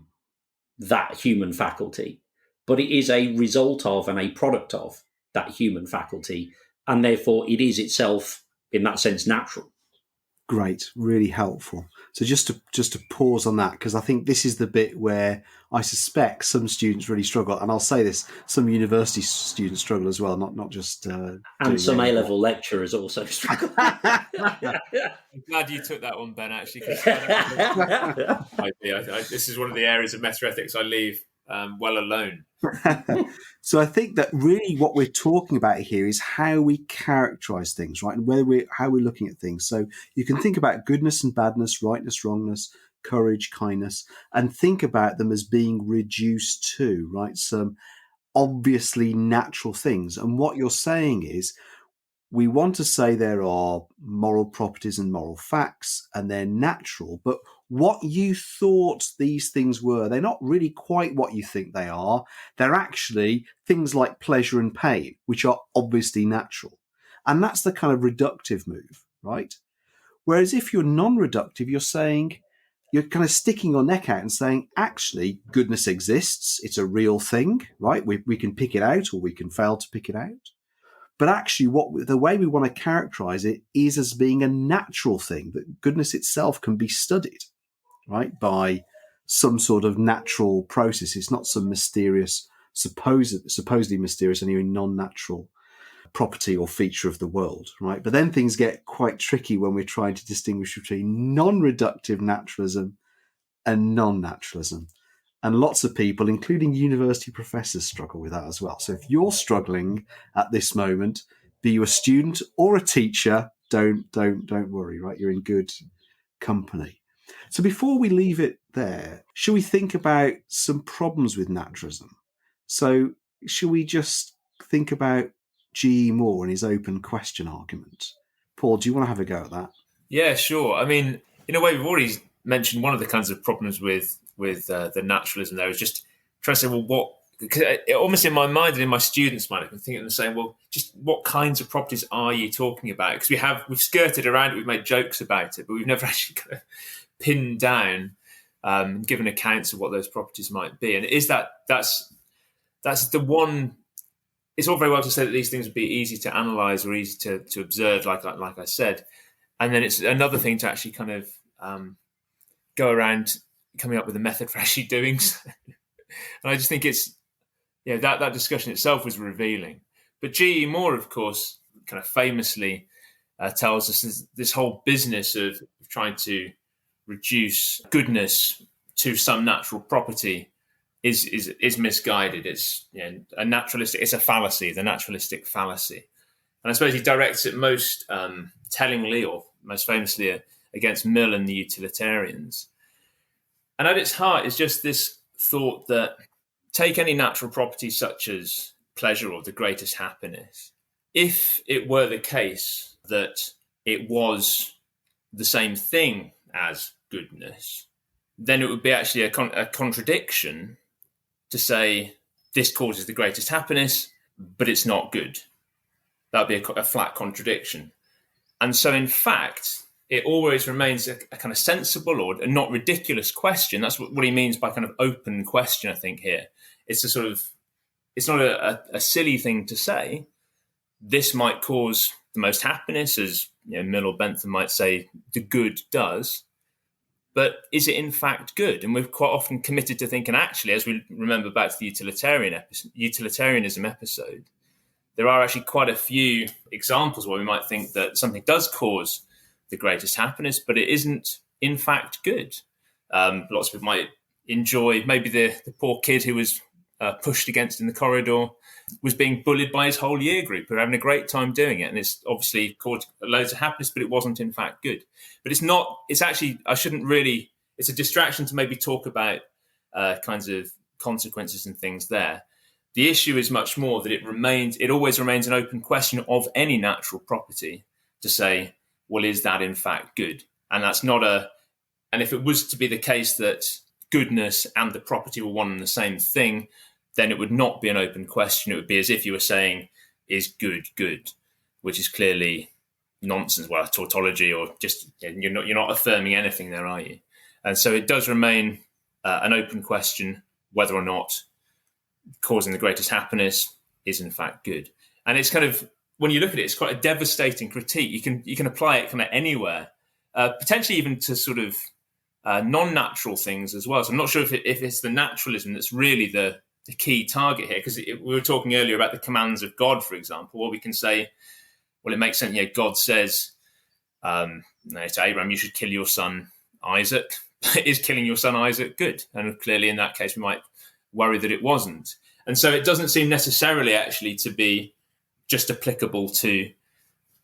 Speaker 3: that human faculty, but it is a result of and a product of that human faculty, and therefore it is itself, in that sense, natural.
Speaker 1: Great, really helpful. So just to pause on that, because I think this is the bit where I suspect some students really struggle, and I'll say this: some university students struggle as well, not just
Speaker 3: and some A-level lecturers also struggle.
Speaker 2: I'm glad you took that one, Ben. Actually, because this is one of the areas of metaethics I leave well alone.
Speaker 1: So I think that really what we're talking about here is how we characterize things, right? And how we're looking at things. So you can think about goodness and badness, rightness, wrongness, courage, kindness, and think about them as being reduced to, right, some obviously natural things. And what you're saying is we want to say there are moral properties and moral facts, and they're natural, but what you thought these things were, they're not really quite what you think they are. They're actually things like pleasure and pain, which are obviously natural. And that's the kind of reductive move, right? Whereas if you're non-reductive, you're kind of sticking your neck out and saying, actually, goodness exists. It's a real thing, right? We can pick it out or we can fail to pick it out. But actually, the way we want to characterize it is as being a natural thing, that goodness itself can be studied, right, by some sort of natural process. It's not some mysterious, supposedly mysterious, anyway, non-natural property or feature of the world, right? But then things get quite tricky when we're trying to distinguish between non-reductive naturalism and non-naturalism. And lots of people, including university professors, struggle with that as well. So if you're struggling at this moment, be you a student or a teacher, don't worry, right? You're in good company. So before we leave it there, should we think about some problems with naturalism? So should we just think about G.E. Moore and his open question argument? Paul, do you want to have a go at that?
Speaker 2: Yeah, sure. I mean, in a way, we've already mentioned one of the kinds of problems with the naturalism there is just trying to say, well, because almost in my mind and in my students' mind, I've been thinking and saying, well, just what kinds of properties are you talking about? Because we've skirted around it, we've made jokes about it, but we've never actually kind of pinned down, given accounts of what those properties might be. And that's the one. It's all very well to say that these things would be easy to analyze or easy to observe, like I said, and then it's another thing to actually kind of go around coming up with a method for actually doing so. And I just think that discussion itself was revealing. But G.E. Moore, of course, kind of famously tells us this whole business of trying to reduce goodness to some natural property is misguided. It's a naturalistic. It's a fallacy, the naturalistic fallacy. And I suppose he directs it most tellingly or most famously against Mill and the utilitarians. And at its heart is just this thought that take any natural property such as pleasure or the greatest happiness. If it were the case that it was the same thing as goodness, then it would be actually a contradiction to say this causes the greatest happiness, but it's not good. That would be a flat contradiction. And so, in fact, it always remains a kind of sensible or a not ridiculous question. That's what he means by kind of open question, I think, here. It's it's not a silly thing to say. This might cause the most happiness, as Mill or Bentham might say, the good does. But is it in fact good? And we're quite often committed to thinking, actually, as we remember back to the utilitarianism episode, there are actually quite a few examples where we might think that something does cause the greatest happiness, but it isn't in fact good. Lots of people might enjoy, maybe the poor kid who was pushed against in the corridor was being bullied by his whole year group, who are having a great time doing it. And it's obviously caused loads of happiness, but it wasn't in fact good. But it's not, it's actually, it's a distraction to maybe talk about kinds of consequences and things there. The issue is much more that it always remains an open question of any natural property to say, well, is that in fact good? And that's not and if it was to be the case that goodness and the property were one and the same thing, then it would not be an open question. It would be as if you were saying, is good good, which is clearly nonsense. Well, tautology, or just you're not affirming anything there, are you? And so it does remain an open question whether or not causing the greatest happiness is in fact good. And it's kind of, when you look at it, it's quite a devastating critique. You can apply it kind of anywhere, potentially even to sort of non-natural things as well. So I'm not sure if it's the naturalism that's really the key target here, because we were talking earlier about the commands of God, for example. Well, we can say, well, it makes sense. God says to Abraham, you should kill your son Isaac. Is killing your son Isaac good? And clearly in that case, we might worry that it wasn't. And so it doesn't seem necessarily actually to be just applicable to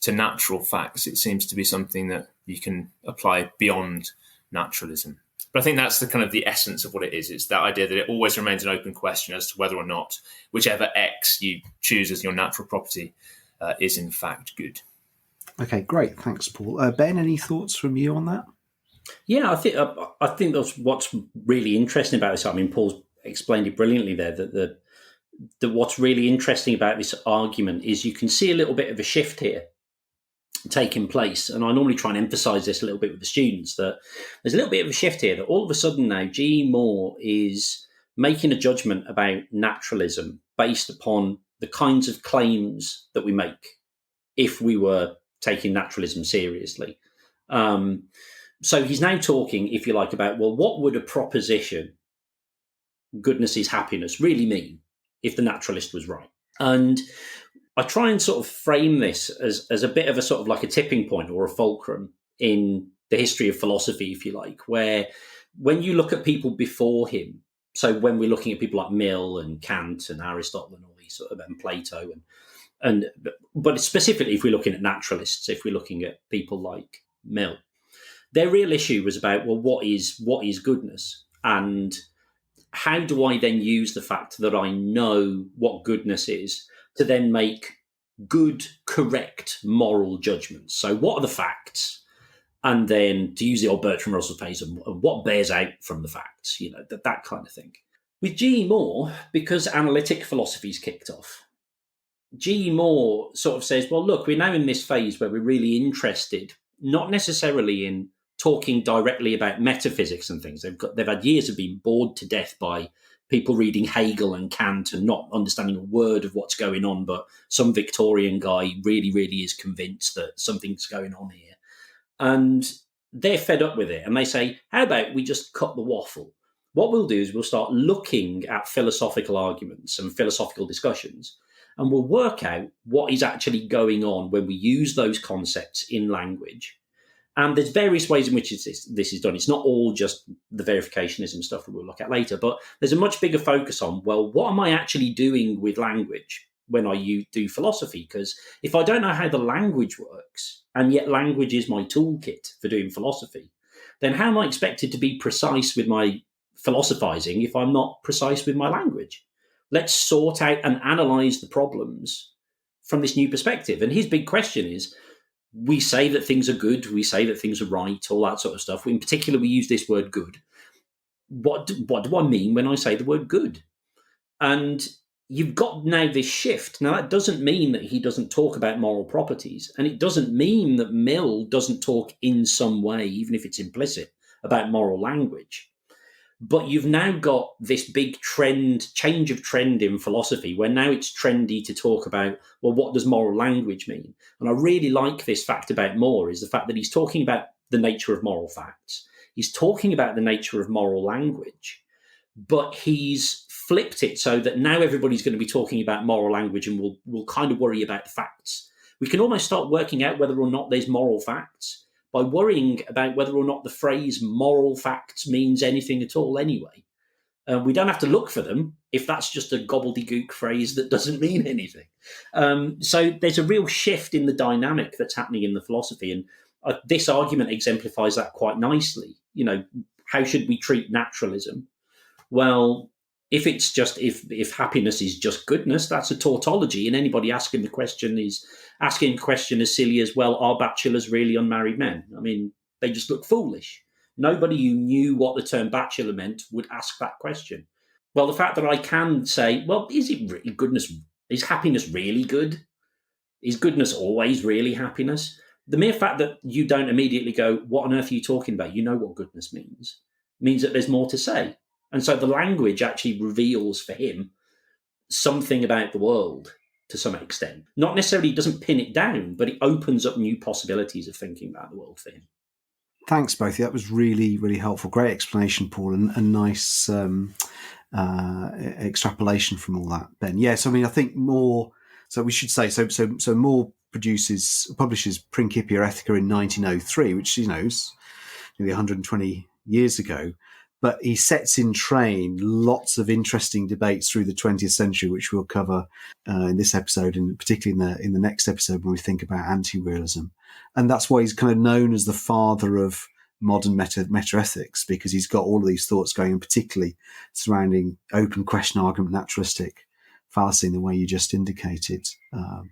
Speaker 2: natural facts. It seems to be something that you can apply beyond naturalism. But I think that's the kind of the essence of what it is. It's that idea that it always remains an open question as to whether or not whichever X you choose as your natural property is in fact good.
Speaker 1: Okay, great. Thanks, Paul. Ben, any thoughts from you on that?
Speaker 3: Yeah, I think that's what's really interesting about this. I mean, Paul's explained it brilliantly there, that what's really interesting about this argument is you can see a little bit of a shift here taking place. And I normally try and emphasize this a little bit with the students, that there's a little bit of a shift here, that all of a sudden now G.E. Moore is making a judgment about naturalism based upon the kinds of claims that we make if we were taking naturalism seriously. So he's now talking, if you like, about, well, what would a proposition, goodness is happiness, really mean if the naturalist was right? And I try and sort of frame this as a bit of a sort of like a tipping point or a fulcrum in the history of philosophy, if you like, where when you look at people before him, so when we're looking at people like Mill and Kant and Aristotle and all these sort of, and Plato, but specifically if we're looking at naturalists, if we're looking at people like Mill, their real issue was about, well, what is goodness? And how do I then use the fact that I know what goodness is to then make good, correct moral judgments? So what are the facts? And then, to use the old Bertrand Russell phrase, what bears out from the facts, that kind of thing. With G.E. Moore, because analytic philosophy's kicked off, G.E. Moore sort of says, well, look, we're now in this phase where we're really interested, not necessarily in talking directly about metaphysics and things. They've had years of being bored to death by people reading Hegel and Kant and not understanding a word of what's going on, but some Victorian guy really is convinced that something's going on here. And they're fed up with it. And they say, how about we just cut the waffle? What we'll do is we'll start looking at philosophical arguments and philosophical discussions, and we'll work out what is actually going on when we use those concepts in language. And there's various ways in which this is done. It's not all just the verificationism stuff that we'll look at later, but there's a much bigger focus on, well, what am I actually doing with language when I do philosophy? Because if I don't know how the language works, and yet language is my toolkit for doing philosophy, then how am I expected to be precise with my philosophizing if I'm not precise with my language? Let's sort out and analyze the problems from this new perspective. And his big question is, we say that things are good, we say that things are right, all that sort of stuff. In particular, we use this word good. What do I mean when I say the word good? And you've got now this shift. Now, that doesn't mean that he doesn't talk about moral properties. And it doesn't mean that Mill doesn't talk in some way, even if it's implicit, about moral language. But you've now got this big change of trend in philosophy, where now it's trendy to talk about, well, what does moral language mean? And I really like this fact about Moore, is the fact that he's talking about the nature of moral facts. He's talking about the nature of moral language, but he's flipped it so that now everybody's going to be talking about moral language, and we'll kind of worry about the facts. We can almost start working out whether or not there's moral facts by worrying about whether or not the phrase moral facts means anything at all anyway. We don't have to look for them if that's just a gobbledygook phrase that doesn't mean anything. So there's a real shift in the dynamic that's happening in the philosophy. And this argument exemplifies that quite nicely. You know, how should we treat naturalism? Well, if it's just if happiness is just goodness, that's a tautology, and anybody asking the question is asking a question as silly as, well, are bachelors really unmarried men? I mean, they just look foolish. Nobody who knew what the term bachelor meant would ask that question. Well, the fact that I can say, well, is it really goodness? Is happiness really good? Is goodness always really happiness? The mere fact that you don't immediately go, what on earth are you talking about? You know what goodness means that there's more to say. And so the language actually reveals for him something about the world to some extent. Not necessarily doesn't pin it down, but it opens up new possibilities of thinking about the world for him.
Speaker 1: Thanks, both of you. That was really, really helpful. Great explanation, Paul, and nice extrapolation from all that, Ben. Yes, I mean, I think Moore. So we should say so. Moore publishes Principia Ethica in 1903, which is nearly 120 years ago. But he sets in train lots of interesting debates through the 20th century, which we'll cover in this episode, and particularly in the next episode when we think about anti-realism. And that's why he's kind of known as the father of modern metaethics, because he's got all of these thoughts going, and particularly surrounding open question argument, naturalistic fallacy in the way you just indicated,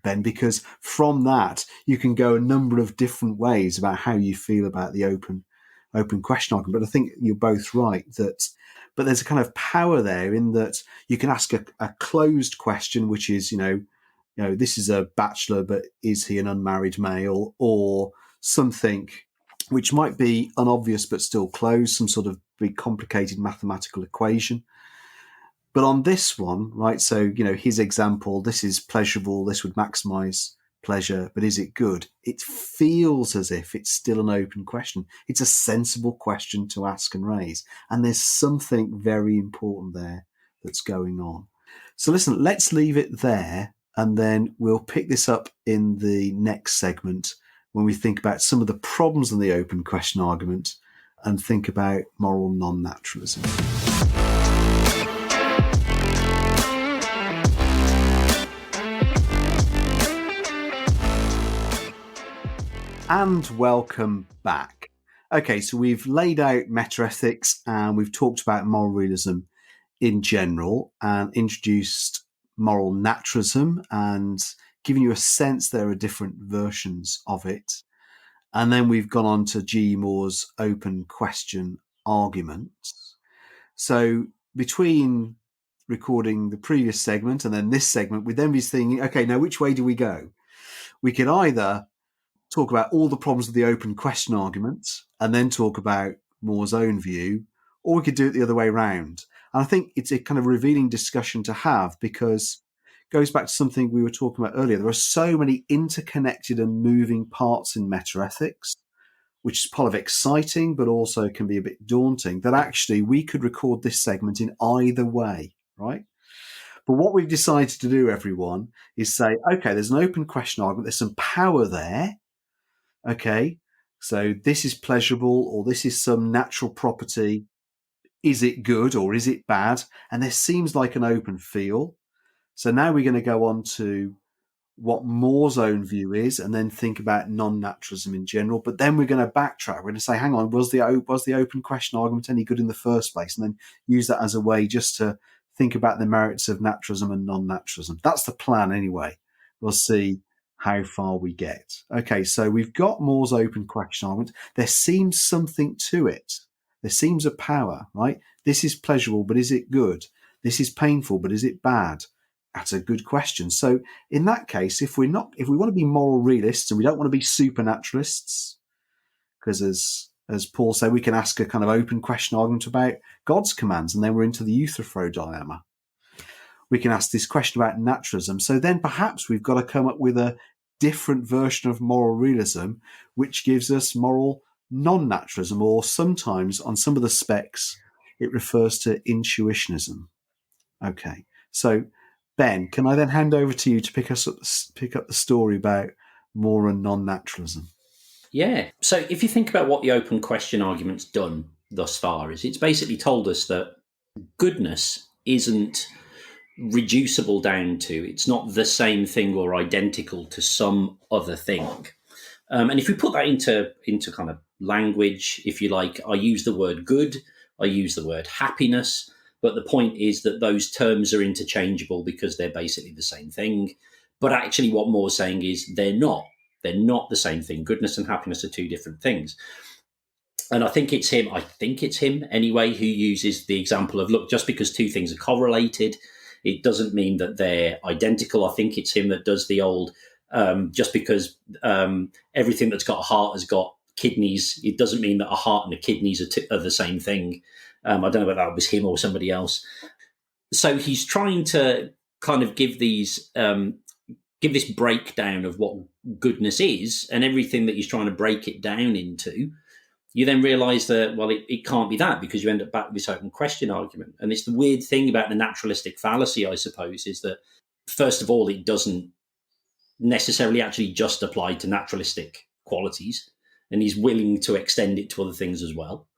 Speaker 1: Ben, because from that you can go a number of different ways about how you feel about the open question argument. But I think you're both right but there's a kind of power there in that you can ask a closed question, which is, this is a bachelor, but is he an unmarried male, or something which might be unobvious but still closed, some sort of big complicated mathematical equation. But on this one, right, so, his example, this is pleasurable, this would maximize pleasure, but is it good? It feels as if it's still an open question. It's a sensible question to ask and raise. And there's something very important there that's going on. So listen, let's leave it there, and then we'll pick this up in the next segment when we think about some of the problems in the open question argument and think about moral non-naturalism. And welcome back. Okay, so we've laid out metaethics and we've talked about moral realism in general and introduced moral naturalism and given you a sense there are different versions of it. And then we've gone on to G. Moore's open question arguments. So between recording the previous segment and then this segment, we'd then be thinking, okay, now which way do we go? We could either talk about all the problems of the open question arguments and then talk about Moore's own view, or we could do it the other way around. And I think it's a kind of revealing discussion to have, because it goes back to something we were talking about earlier. There are so many interconnected and moving parts in metaethics, which is part of exciting, but also can be a bit daunting, that actually we could record this segment in either way, right? But what we've decided to do, everyone, is say, okay, there's an open question argument. There's some power there. Okay, so this is pleasurable, or this is some natural property. Is it good or is it bad? And there seems like an open field. So now we're going to go on to what Moore's own view is, and then think about non-naturalism in general. But then we're going to backtrack. We're going to say, hang on, was the open question argument any good in the first place? And then use that as a way just to think about the merits of naturalism and non-naturalism. That's the plan anyway. We'll see how far we get. Okay, so we've got Moore's open question argument. There seems something to it. There seems a power, right? This is pleasurable, but is it good? This is painful, but is it bad? That's a good question. So in that case, if we want to be moral realists and we don't want to be supernaturalists, because as Paul said, we can ask a kind of open question argument about God's commands, and then we're into the Euthyphro dilemma. We can ask this question about naturalism. So then perhaps we've got to come up with a different version of moral realism, which gives us moral non-naturalism, or sometimes on some of the specs, it refers to intuitionism. Okay, so Ben, can I then hand over to you to pick up the story about Moore and non-naturalism?
Speaker 3: Yeah. So if you think about what the open question argument's done thus far, is it's basically told us that goodness isn't reducible down to, it's not the same thing or identical to some other thing. And if we put that into kind of language, if you like, I use the word good, I use the word happiness, but the point is that those terms are interchangeable because they're basically the same thing. But actually what Moore's saying is they're not. They're not the same thing. Goodness and happiness are two different things. And I think it's him anyway, who uses the example of, look, just because two things are correlated, it doesn't mean that they're identical. I think it's him that does the old, just because everything that's got a heart has got kidneys, it doesn't mean that a heart and a kidneys are the same thing. I don't know whether that was him or somebody else. So he's trying to kind of give this breakdown of what goodness is, and everything that he's trying to break it down into. You then realise that, well, it can't be that, because you end up back with this open question argument. And it's the weird thing about the naturalistic fallacy, I suppose, is that, first of all, it doesn't necessarily actually just apply to naturalistic qualities, and he's willing to extend it to other things as well.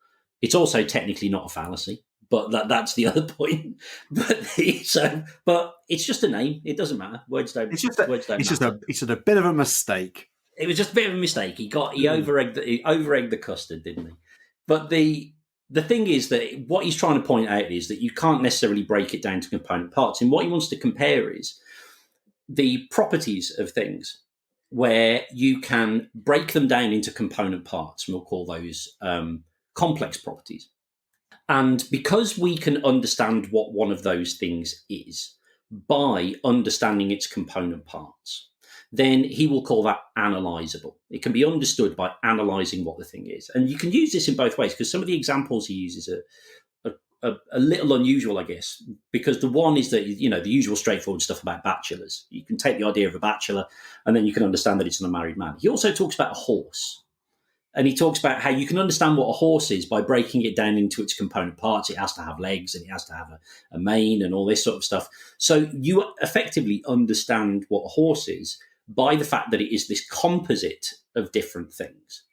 Speaker 3: It's also technically not a fallacy, but that's the other point. But it's just a name. It doesn't matter. Words don't. It's just
Speaker 1: a bit of a mistake.
Speaker 3: It was just a bit of a mistake. He over-egged the custard, didn't he? But the thing is that what he's trying to point out is that you can't necessarily break it down to component parts. And what he wants to compare is the properties of things, where you can break them down into component parts, and we'll call those complex properties. And because we can understand what one of those things is by understanding its component parts, then he will call that analyzable. It can be understood by analyzing what the thing is. And you can use this in both ways, because some of the examples he uses are a little unusual, I guess, because the one is that, the usual straightforward stuff about bachelors. You can take the idea of a bachelor and then you can understand that it's an unmarried man. He also talks about a horse. And he talks about how you can understand what a horse is by breaking it down into its component parts. It has to have legs, and it has to have a mane and all this sort of stuff. So you effectively understand what a horse is by the fact that it is this composite of different things.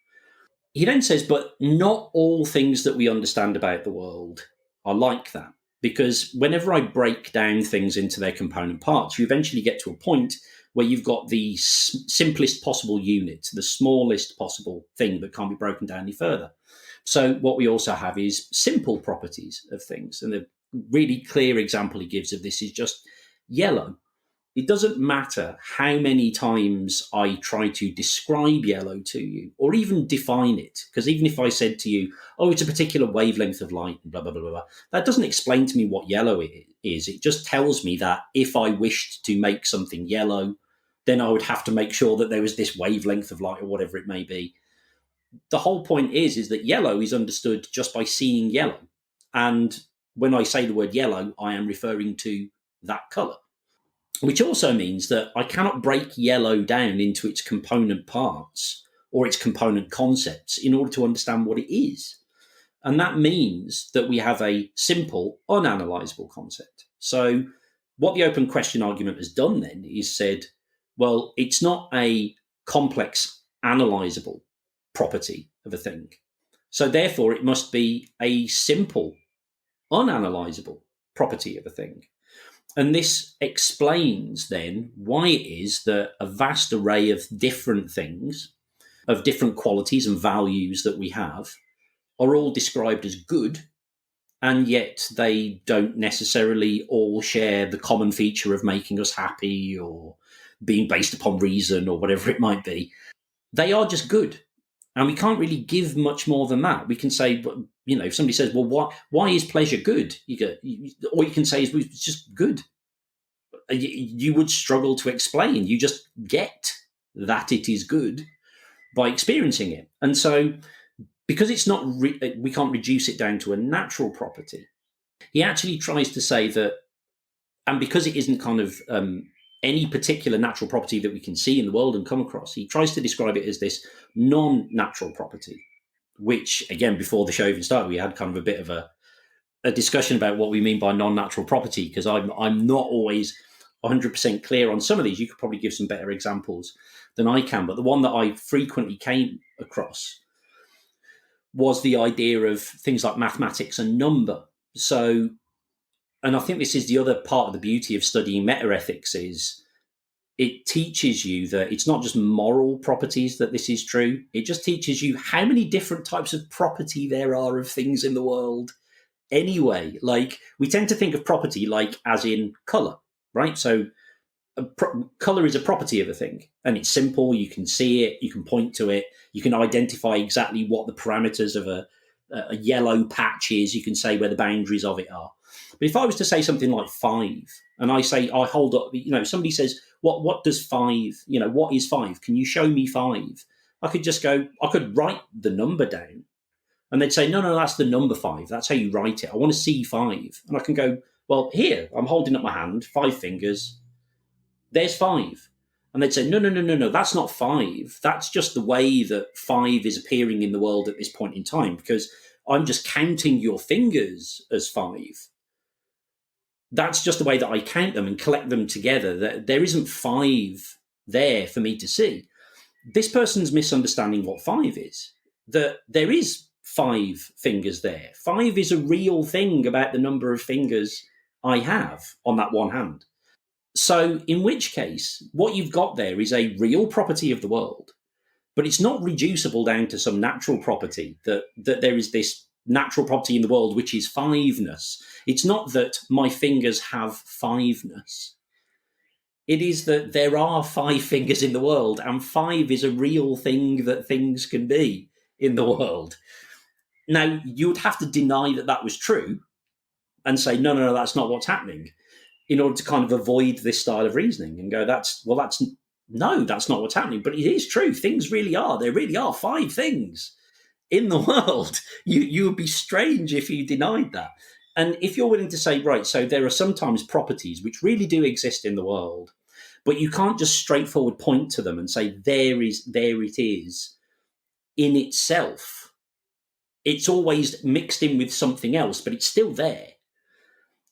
Speaker 3: He then says, but not all things that we understand about the world are like that. Because whenever I break down things into their component parts, you eventually get to a point where you've got the simplest possible unit, the smallest possible thing that can't be broken down any further. So what we also have is simple properties of things. And the really clear example he gives of this is just yellow. It doesn't matter how many times I try to describe yellow to you or even define it, because even if I said to you, oh, it's a particular wavelength of light, and blah, blah, blah, blah, that doesn't explain to me what yellow it is. It just tells me that if I wished to make something yellow, then I would have to make sure that there was this wavelength of light or whatever it may be. The whole point is that yellow is understood just by seeing yellow. And when I say the word yellow, I am referring to that colour. Which also means that I cannot break yellow down into its component parts or its component concepts in order to understand what it is. And that means that we have a simple, unanalysable concept. So what the open question argument has done then is said, well, it's not a complex, analysable property of a thing. So therefore, it must be a simple, unanalysable property of a thing. And this explains then why it is that a vast array of different things, of different qualities and values that we have, are all described as good, and yet they don't necessarily all share the common feature of making us happy or being based upon reason or whatever it might be. They are just good. And we can't really give much more than that. We can say, if somebody says, well, why is pleasure good? All you can say is, well, it's just good. You would struggle to explain. You just get that it is good by experiencing it. And so because it's not, we can't reduce it down to a natural property, he actually tries to say that, and because it isn't kind of any particular natural property that we can see in the world and come across, he tries to describe it as this non-natural property, which, again, before the show even started, we had kind of a bit of a discussion about what we mean by non-natural property, because I'm not always 100% clear on some of these. You could probably give some better examples than I can, but the one that I frequently came across was the idea of things like mathematics and number. So, and I think this is the other part of the beauty of studying metaethics, is it teaches you that it's not just moral properties that this is true. It just teaches you how many different types of property there are of things in the world anyway. Like, we tend to think of property like as in colour, right? So colour is a property of a thing, and it's simple. You can see it, you can point to it, you can identify exactly what the parameters of a yellow patch is. You can say where the boundaries of it are. But if I was to say something like 5, and I hold up, somebody says, what does 5, what is 5? Can you show me 5? I could write the number down, and they'd say, no, that's the number 5. That's how you write it. I want to see 5. And I can go, well, here, I'm holding up my hand, 5 fingers. There's 5. And they'd say, no, that's not 5. That's just the way that 5 is appearing in the world at this point in time, because I'm just counting your fingers as 5. That's just the way that I count them and collect them together. There isn't 5 there for me to see. This person's misunderstanding what 5 is. That there is 5 fingers there. 5 is a real thing about the number of fingers I have on that one hand. So in which case, what you've got there is a real property of the world, but it's not reducible down to some natural property, that there is this natural property in the world which is 5-ness. It's not that my fingers have 5-ness. It is that there are 5 fingers in the world, and 5 is a real thing that things can be in the world. Now, you would have to deny that was true and say, no, that's not what's happening, in order to kind of avoid this style of reasoning and go, that's not what's happening. But it is true. Things really are. There really are 5 things in the world. You would be strange if you denied that. And if you're willing to say, right, so there are sometimes properties which really do exist in the world, but you can't just straightforward point to them and say, there it is in itself. It's always mixed in with something else, but it's still there.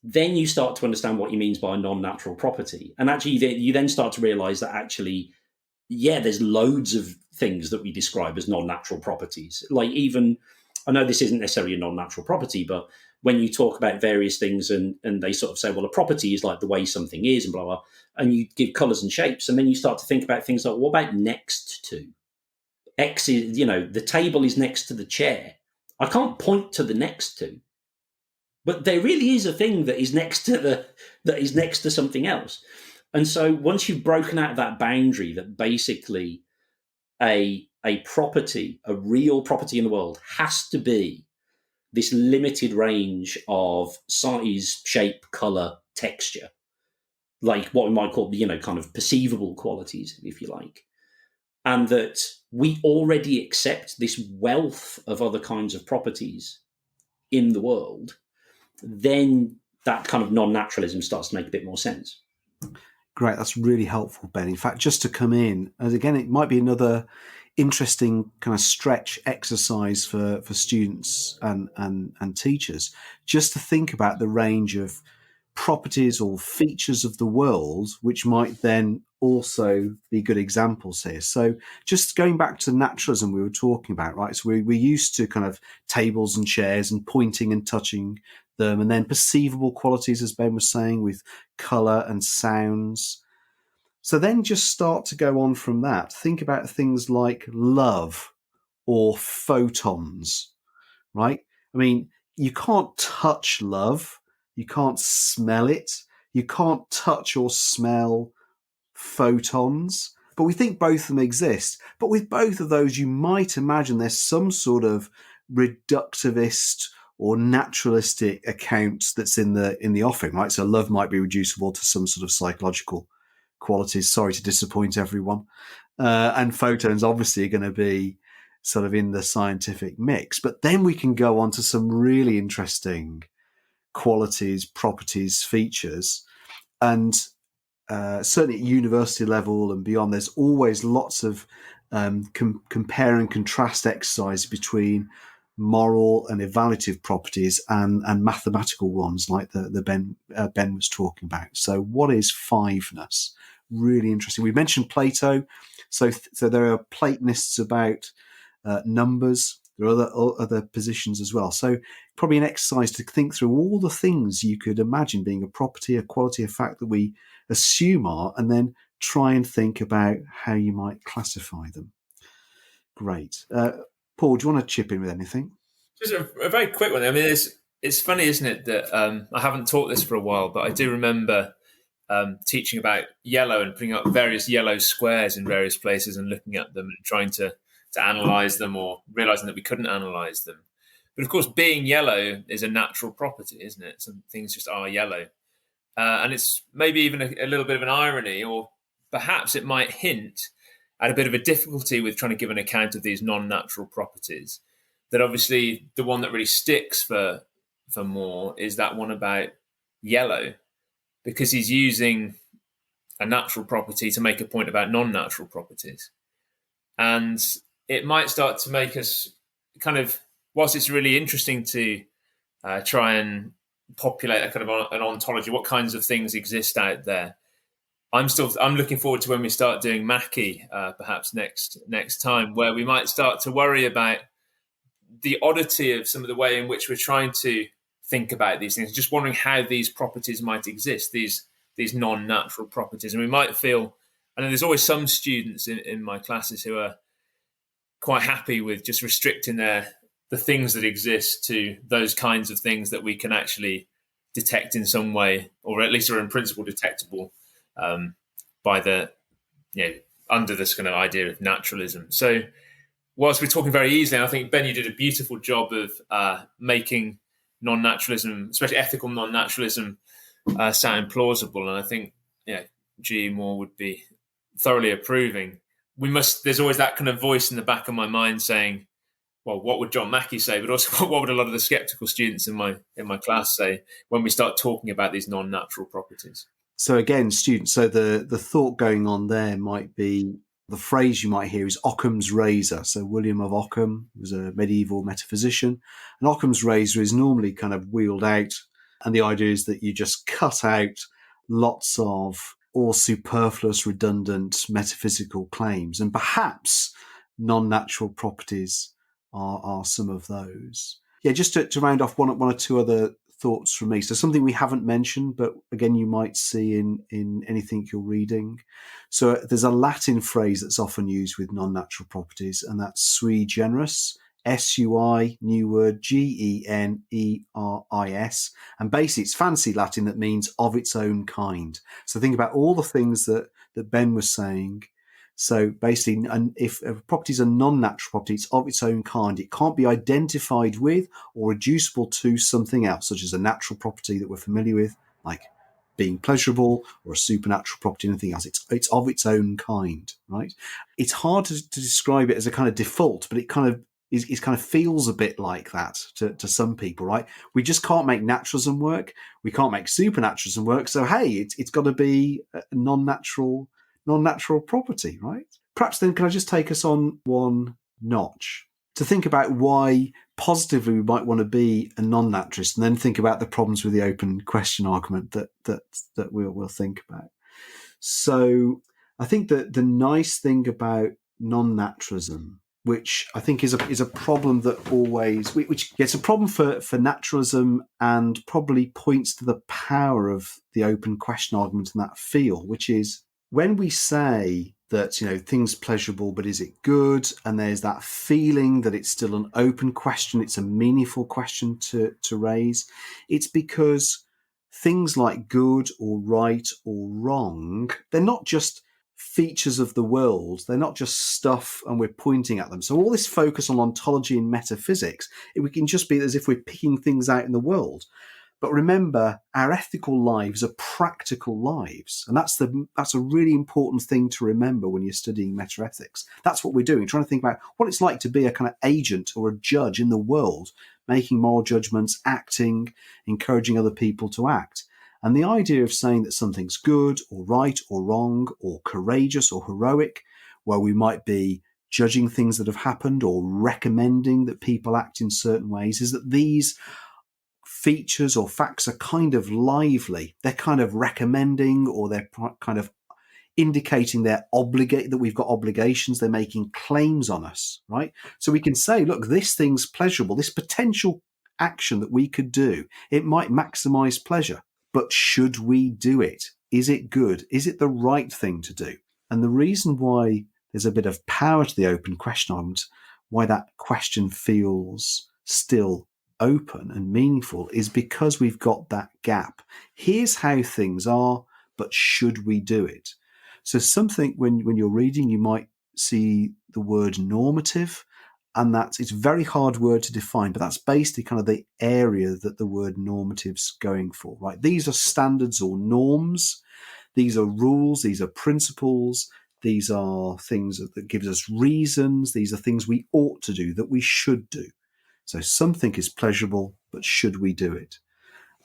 Speaker 3: Then you start to understand what he means by a non-natural property. And actually, you then start to realize that actually, there's loads of things that we describe as non-natural properties. Like, even, I know this isn't necessarily a non-natural property, but when you talk about various things and they sort of say, well, a property is like the way something is and blah, blah, and you give colors and shapes. And then you start to think about things like, what about next to? X is, the table is next to the chair. I can't point to the next to. But there really is a thing that is next to something else. And so once you've broken out that boundary that basically a property, a real property in the world, has to be this limited range of size, shape, color, texture, like what we might call, kind of perceivable qualities, if you like. And that we already accept this wealth of other kinds of properties in the world, then that kind of non-naturalism starts to make a bit more sense.
Speaker 1: Great, that's really helpful, Ben. In fact, just to come in, and again, it might be another interesting kind of stretch exercise for students and teachers, just to think about the range of properties or features of the world, which might then also be good examples here. So just going back to naturalism we were talking about, right? So we're used to kind of tables and chairs and pointing and touching them, and then perceivable qualities, as Ben was saying, with colour and sounds. So then just start to go on from that. Think about things like love or photons, right? I mean, you can't touch love. You can't smell it. You can't touch or smell photons. But we think both of them exist. But with both of those, you might imagine there's some sort of reductivist or naturalistic account that's in the offing, right? So love might be reducible to some sort of psychological qualities. Sorry to disappoint everyone. And photons obviously are going to be sort of in the scientific mix. But then we can go on to some really interesting qualities, properties, features. And certainly at university level and beyond, there's always lots of compare and contrast exercise between moral and evaluative properties and mathematical ones like the Ben was talking about. So what is fiveness? Really interesting. We mentioned Plato. So there are Platonists about numbers. There are other positions as well. So probably an exercise to think through all the things you could imagine being a property, a quality, a fact that we assume are, and then try and think about how you might classify them. Great. Paul, do you want to chip in with anything?
Speaker 2: Just a very quick one. I mean, it's funny, isn't it, that I haven't taught this for a while, but I do remember teaching about yellow and putting up various yellow squares in various places and looking at them and trying to analyze them, or realizing that we couldn't analyze them. But of course, being yellow is a natural property, isn't it? Some things just are yellow. And it's maybe even a little bit of an irony, or perhaps it might hint at a bit of a difficulty with trying to give an account of these non-natural properties. That obviously the one that really sticks for Moore is that one about yellow, because he's using a natural property to make a point about non-natural properties. And it might start to make us kind of, whilst it's really interesting to try and populate a kind of an ontology, what kinds of things exist out there, I'm looking forward to when we start doing Mackie, perhaps next time, where we might start to worry about the oddity of some of the way in which we're trying to think about these things, just wondering how these properties might exist, these non-natural properties. And we might feel, I know there's always some students in my classes who are quite happy with just restricting the things that exist to those kinds of things that we can actually detect in some way, or at least are in principle detectable by under this kind of idea of naturalism. So whilst we're talking very easily, and I think, Ben, you did a beautiful job of making non-naturalism, especially ethical non-naturalism, sound plausible. And I think G. Moore would be thoroughly approving. There's always that kind of voice in the back of my mind saying, well, what would John Mackey say? But also, what would a lot of the skeptical students in my class say when we start talking about these non-natural properties?
Speaker 1: So again, students, so the thought going on there might be, the phrase you might hear is Occam's razor. So William of Occam was a medieval metaphysician, and Occam's razor is normally kind of wheeled out, and the idea is that you just cut out lots of all superfluous, redundant metaphysical claims, and perhaps non-natural properties are some of those. Yeah, just to round off one or two other thoughts from me. So something we haven't mentioned, but again, you might see in anything you're reading. So there's a Latin phrase that's often used with non-natural properties, and that's sui generis, SUI, new word, GENERIS. And basically, it's fancy Latin that means of its own kind. So think about all the things that Ben was saying. So basically, if a property is a non-natural property, it's of its own kind. It can't be identified with or reducible to something else, such as a natural property that we're familiar with, like being pleasurable, or a supernatural property, anything else. It's of its own kind, right? It's hard to describe it as a kind of default, but it kind of is kind of feels a bit like that to some people, right? We just can't make naturalism work. We can't make supernaturalism work. So hey, it's got to be a non-natural property, right? Perhaps then, can I just take us on one notch to think about why positively we might want to be a non-naturalist, and then think about the problems with the open question argument that we'll think about. So I think that the nice thing about non-naturalism, which I think is a problem that always, which gets a problem for naturalism, and probably points to the power of the open question argument in that field, which is when we say that, things pleasurable, but is it good? And there's that feeling that it's still an open question. It's a meaningful question to raise. It's because things like good or right or wrong, they're not just features of the world. They're not just stuff and we're pointing at them. So all this focus on ontology and metaphysics, it can just be as if we're picking things out in the world. But remember, our ethical lives are practical lives. And that's a really important thing to remember when you're studying metaethics. That's what we're doing, trying to think about what it's like to be a kind of agent or a judge in the world, making moral judgments, acting, encouraging other people to act. And the idea of saying that something's good or right or wrong or courageous or heroic, where we might be judging things that have happened or recommending that people act in certain ways, is that these features or facts are kind of lively. They're kind of recommending, or they're kind of indicating that we've got obligations. They're making claims on us, right? So we can say, look, this thing's pleasurable. This potential action that we could do, it might maximize pleasure, but should we do it? Is it good? Is it the right thing to do? And the reason why there's a bit of power to the open question argument, why that question feels still open and meaningful, is because we've got that gap. Here's how things are, but should we do it? So something, when you're reading, you might see the word normative, and it's a very hard word to define, but that's basically kind of the area that the word normative's going for, right? These are standards or norms. These are rules. These are principles. These are things that gives us reasons. These are things we ought to do, that we should do. So something is pleasurable, but should we do it?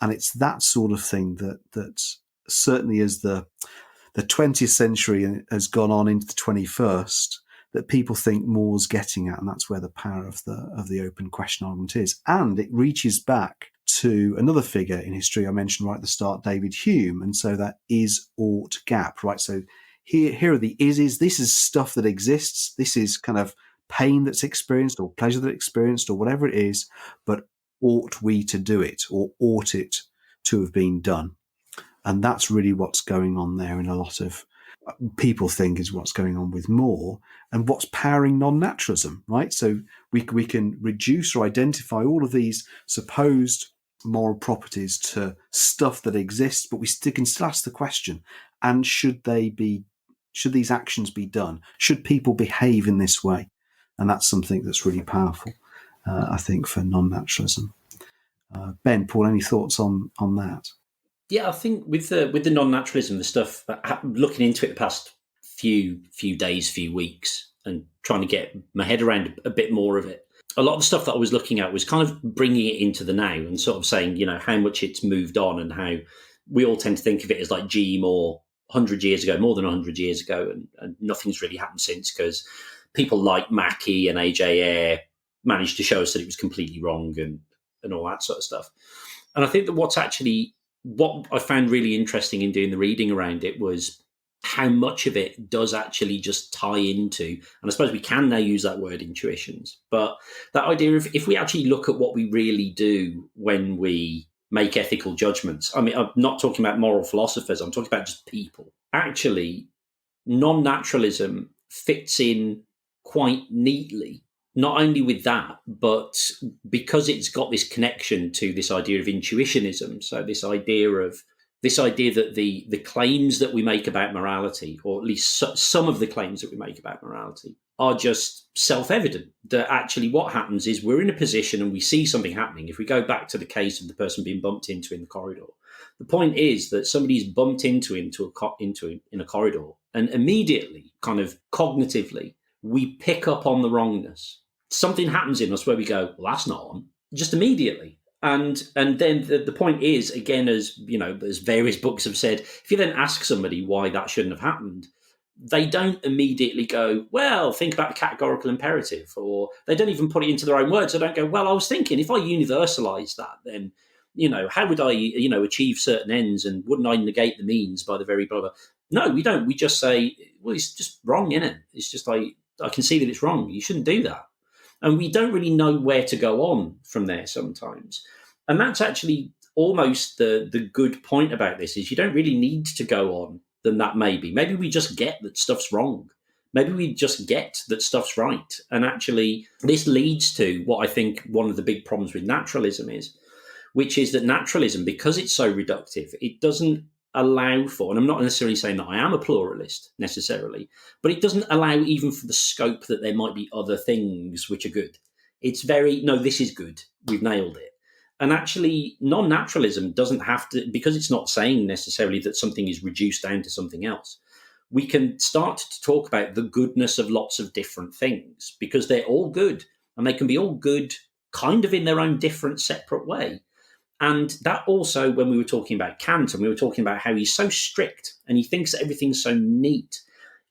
Speaker 1: And it's that sort of thing that certainly as the 20th century has gone on into the 21st, that people think more's getting at, and that's where the power of the open question argument is. And it reaches back to another figure in history I mentioned right at the start, David Hume, and so that is ought gap, right? So here are the ises. This is stuff that exists. This is kind of pain that's experienced or pleasure that's experienced or whatever it is, but ought we to do it, or ought it to have been done? And that's really what's going on there, in a lot of people think is what's going on with Moore, and what's powering non-naturalism, right? So we can reduce or identify all of these supposed moral properties to stuff that exists, but we can still ask the question, and should these actions be done? Should people behave in this way? And that's something that's really powerful, I think, for non-naturalism. Ben, Paul, any thoughts on that?
Speaker 3: Yeah, I think with the non-naturalism, the stuff, looking into it the past few days, few weeks, and trying to get my head around a bit more of it, a lot of the stuff that I was looking at was kind of bringing it into the now and sort of saying, how much it's moved on, and how we all tend to think of it as like G. Moore 100 years ago, more than 100 years ago, and nothing's really happened since, because people like Mackey and AJ Ayer managed to show us that it was completely wrong and all that sort of stuff. And I think that what I found really interesting in doing the reading around it was how much of it does actually just tie into, and I suppose we can now use that word, intuitions, but that idea of, if we actually look at what we really do when we make ethical judgments, I mean, I'm not talking about moral philosophers, I'm talking about just people. Actually, non-naturalism fits in quite neatly not only with that, but because it's got this connection to this idea of intuitionism. So this idea that the claims that we make about morality, or at least some of the claims that we make about morality, are just self-evident. That actually what happens is we're in a position and we see something happening. If we go back to the case of the person being bumped into in the corridor, the point is that somebody's bumped into in a corridor, and immediately, kind of cognitively, we pick up on the wrongness. Something happens in us where we go, well, that's not on, just immediately. And then the point is, again, as you know, as various books have said, if you then ask somebody why that shouldn't have happened, they don't immediately go, well, think about the categorical imperative, or they don't even put it into their own words. They don't go, well, I was thinking if I universalize that, then, you know, how would I, you know, achieve certain ends, and wouldn't I negate the means by the very blah, blah. No, we don't. We just say, well, it's just wrong, isn't it? It's just like, I can see that it's wrong. You shouldn't do that. And we don't really know where to go on from there sometimes. And that's actually almost the good point about this, is you don't really need to go on than that maybe. Maybe we just get that stuff's wrong. Maybe we just get that stuff's right. And actually, this leads to what I think one of the big problems with naturalism is, which is that naturalism, because it's so reductive, it doesn't allow for, and I'm not necessarily saying that I am a pluralist necessarily, but it doesn't allow even for the scope that there might be other things which are good. It's very, no, this is good. We've nailed it. And actually, non-naturalism doesn't have to, because it's not saying necessarily that something is reduced down to something else. We can start to talk about the goodness of lots of different things, because they're all good, and they can be all good kind of in their own different, separate way. And that also, when we were talking about Kant, and we were talking about how he's so strict and he thinks that everything's so neat,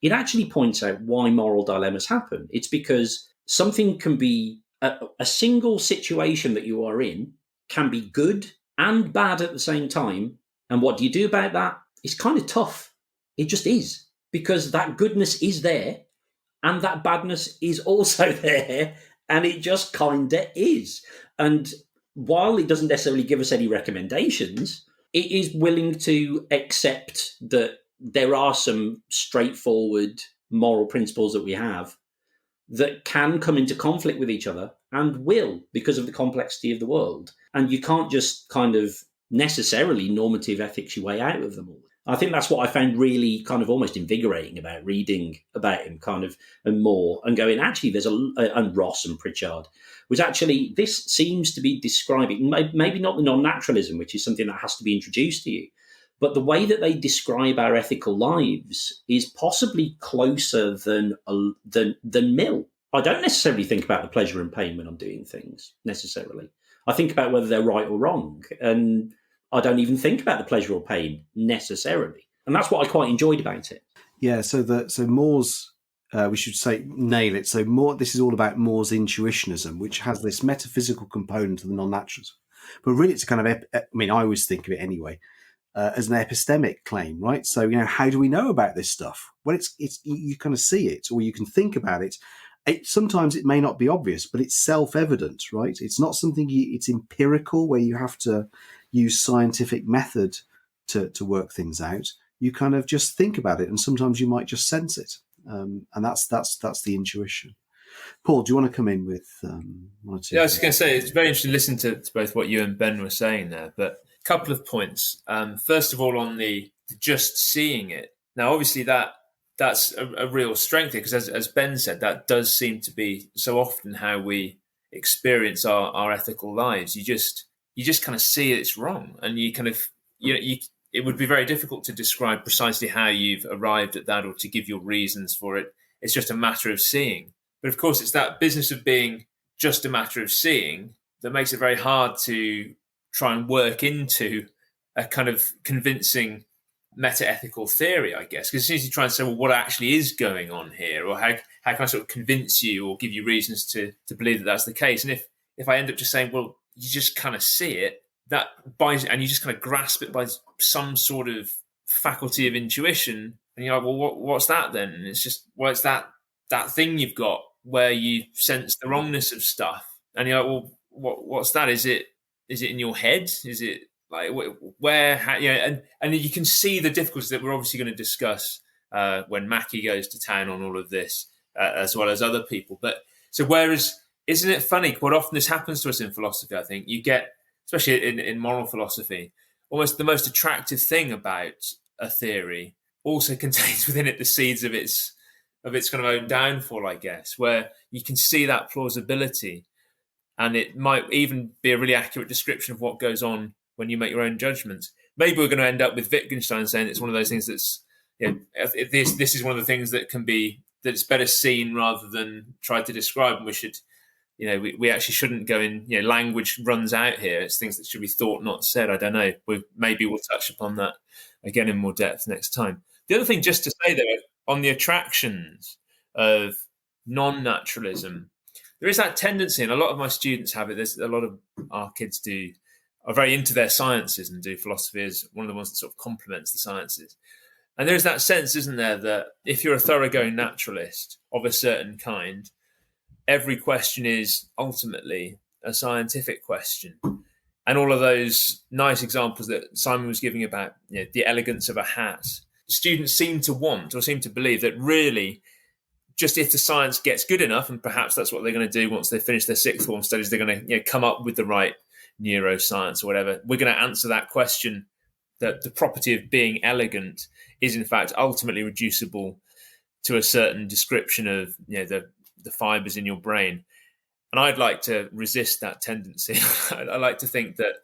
Speaker 3: it actually points out why moral dilemmas happen. It's because something can be, a single situation that you are in can be good and bad at the same time. And what do you do about that? It's kind of tough. It just is, because that goodness is there and that badness is also there, and it just kind of is. And while it doesn't necessarily give us any recommendations, it is willing to accept that there are some straightforward moral principles that we have that can come into conflict with each other, and will, because of the complexity of the world. And you can't just kind of necessarily normative ethics your way out of them all. I think that's what I found really kind of almost invigorating about reading about him, kind of, and more, and going, actually, there's and Ross and Pritchard, was actually, this seems to be describing, maybe not the non-naturalism, which is something that has to be introduced to you, but the way that they describe our ethical lives is possibly closer than Mill. I don't necessarily think about the pleasure and pain when I'm doing things, necessarily. I think about whether they're right or wrong, and I don't even think about the pleasure or pain necessarily. And that's what I quite enjoyed about it.
Speaker 1: Yeah, so Moore's, we should say, nail it. So Moore, this is all about Moore's intuitionism, which has this metaphysical component to the non-naturalism. But really it's a kind of, I always think of it anyway, as an epistemic claim, right? So, how do we know about this stuff? Well, it's you kind of see it, or you can think about it. Sometimes it may not be obvious, but it's self-evident, right? It's not something, it's empirical, where you have to use scientific method to work things out. You kind of just think about it, and sometimes you might just sense it, and that's the intuition. Paul, do you want to come in with one or two?
Speaker 2: Yeah, I was just going to say, it's very interesting to listen to both what you and Ben were saying there, but a couple of points. First of all, on the just seeing it. Now, obviously, that's a real strength, because as Ben said, that does seem to be so often how we experience our ethical lives. You just kind of see it's wrong, and you kind of, it would be very difficult to describe precisely how you've arrived at that, or to give your reasons for it. It's just a matter of seeing. But of course, it's that business of being just a matter of seeing that makes it very hard to try and work into a kind of convincing meta-ethical theory, I guess. Because as soon as you try and say, well, what actually is going on here, or how can I sort of convince you or give you reasons to believe that that's the case? And if I end up just saying, well, you just kind of see it, and you just kind of grasp it by some sort of faculty of intuition, and you're like, well, what's that then? And it's just, well, it's that thing you've got where you sense the wrongness of stuff, and you're like, well, what's that? Is it in your head? Is it like where? How, and you can see the difficulties that we're obviously going to discuss when Mackie goes to town on all of this, as well as other people. But So whereas, isn't it funny, quite often this happens to us in philosophy, I think, you get, especially in moral philosophy, almost the most attractive thing about a theory also contains within it the seeds of its kind of own downfall, I guess, where you can see that plausibility, and it might even be a really accurate description of what goes on when you make your own judgments. Maybe we're going to end up with Wittgenstein saying it's one of those things that's, this is one of the things that can be, that's better seen rather than tried to describe, and we should, we actually shouldn't go in, language runs out here. It's things that should be thought, not said. I don't know. Maybe we'll touch upon that again in more depth next time. The other thing, just to say though, on the attractions of non-naturalism, there is that tendency, and a lot of my students have it. There's a lot of our kids are very into their sciences and do philosophy as one of the ones that sort of complements the sciences. And there's that sense, isn't there, that if you're a thoroughgoing naturalist of a certain kind, every question is ultimately a scientific question. And all of those nice examples that Simon was giving about the elegance of a hat, students seem to want or seem to believe that really, just if the science gets good enough, and perhaps that's what they're going to do once they finish their sixth form studies, they're going to come up with the right neuroscience or whatever. We're going to answer that question, that the property of being elegant is in fact ultimately reducible to a certain description of the fibers in your brain. And I'd like to resist that tendency. I like to think that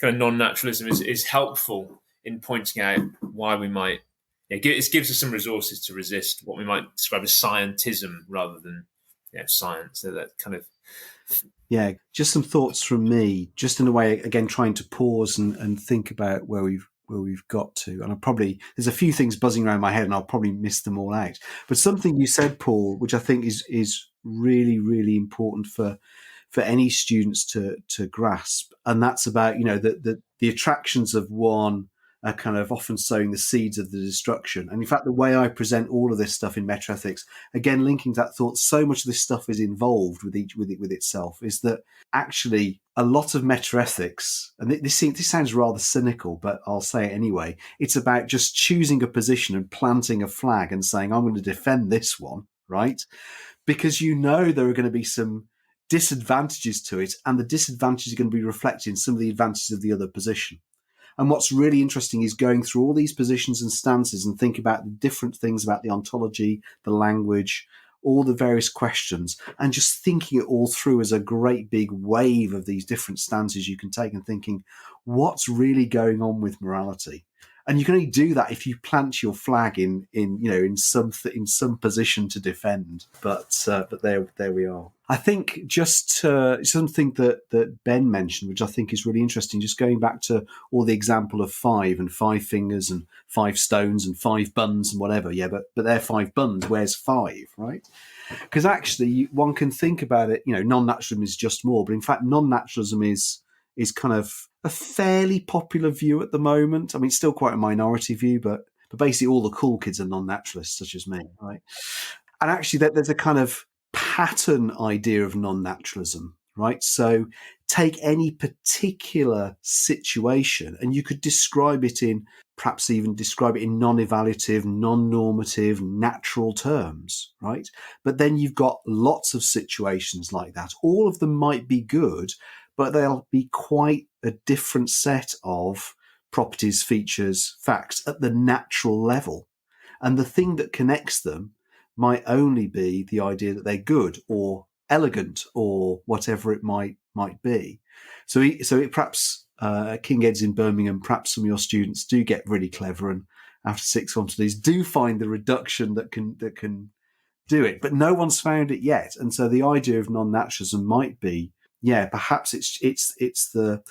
Speaker 2: kind of non-naturalism is helpful in pointing out why we might, it gives us some resources to resist what we might describe as scientism rather than science. So that kind of...
Speaker 1: Yeah, just some thoughts from me, just in a way, again, trying to pause and think about where we've got to. And there's a few things buzzing around my head and I'll probably miss them all out. But something you said, Paul, which I think is really, really important for any students to grasp. And that's about, the attractions of one are kind of often sowing the seeds of the destruction. And in fact, the way I present all of this stuff in Metaethics, again, linking to that thought, so much of this stuff is involved with itself, is that actually a lot of Metaethics, and this sounds rather cynical, but I'll say it anyway, it's about just choosing a position and planting a flag and saying, I'm going to defend this one, right? Because there are going to be some disadvantages to it, and the disadvantages are going to be reflected in some of the advantages of the other position. And what's really interesting is going through all these positions and stances and think about the different things about the ontology, the language, all the various questions, and just thinking it all through as a great big wave of these different stances you can take, and thinking, what's really going on with morality? And you can only do that if you plant your flag in some position to defend. But there we are. I think just something that Ben mentioned, which I think is really interesting, just going back to all the example of 5 and 5 fingers and 5 stones and 5 buns and whatever. Yeah, but they're 5 buns. Where's 5, right? Because actually one can think about it, non-naturalism is just more, but in fact non-naturalism is kind of a fairly popular view at the moment. I mean, it's still quite a minority view, but basically all the cool kids are non-naturalists, such as me, right? And actually there's a kind of pattern idea of non-naturalism, right? So take any particular situation and you could describe it in non-evaluative, non-normative, natural terms, right? But then you've got lots of situations like that. All of them might be good, but they'll be quite a different set of properties, features, facts at the natural level. And the thing that connects them might only be the idea that they're good or elegant or whatever it might be. So it perhaps King Ed's in Birmingham, perhaps some of your students do get really clever and after 6 form studies do find the reduction that can do it, but no one's found it yet. And so the idea of non-naturalism might be, perhaps it's the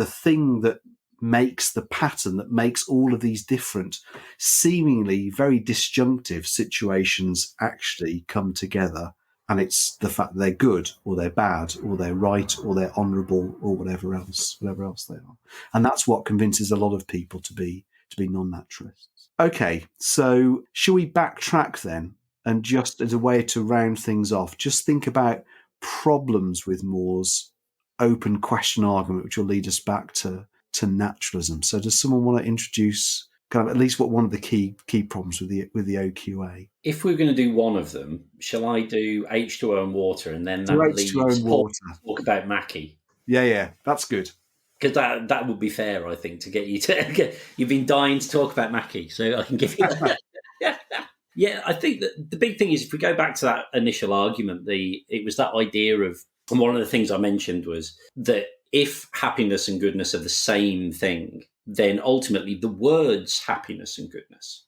Speaker 1: thing that makes the pattern, that makes all of these different, seemingly very disjunctive situations actually come together. And it's the fact that they're good or they're bad or they're right or they're honourable or whatever else they are. And that's what convinces a lot of people to be non-naturalists. Okay, so shall we backtrack then? And just as a way to round things off, just think about problems with Moore's open question argument, which will lead us back to naturalism. So does someone want to introduce kind of at least what one of the key problems with the OQA.
Speaker 3: If we're going to do one of them, shall I do H2O and water, and then that
Speaker 1: H2O
Speaker 3: leaves
Speaker 1: and
Speaker 3: Paul
Speaker 1: water.
Speaker 3: to talk about Mackie?
Speaker 1: Yeah, that's good.
Speaker 3: Because that would be fair, I think, to get you to you've been dying to talk about Mackie, so I can give you that. Yeah, I think that the big thing is, if we go back to that initial argument, it was that idea of, and one of the things I mentioned was that if happiness and goodness are the same thing, then ultimately the words happiness and goodness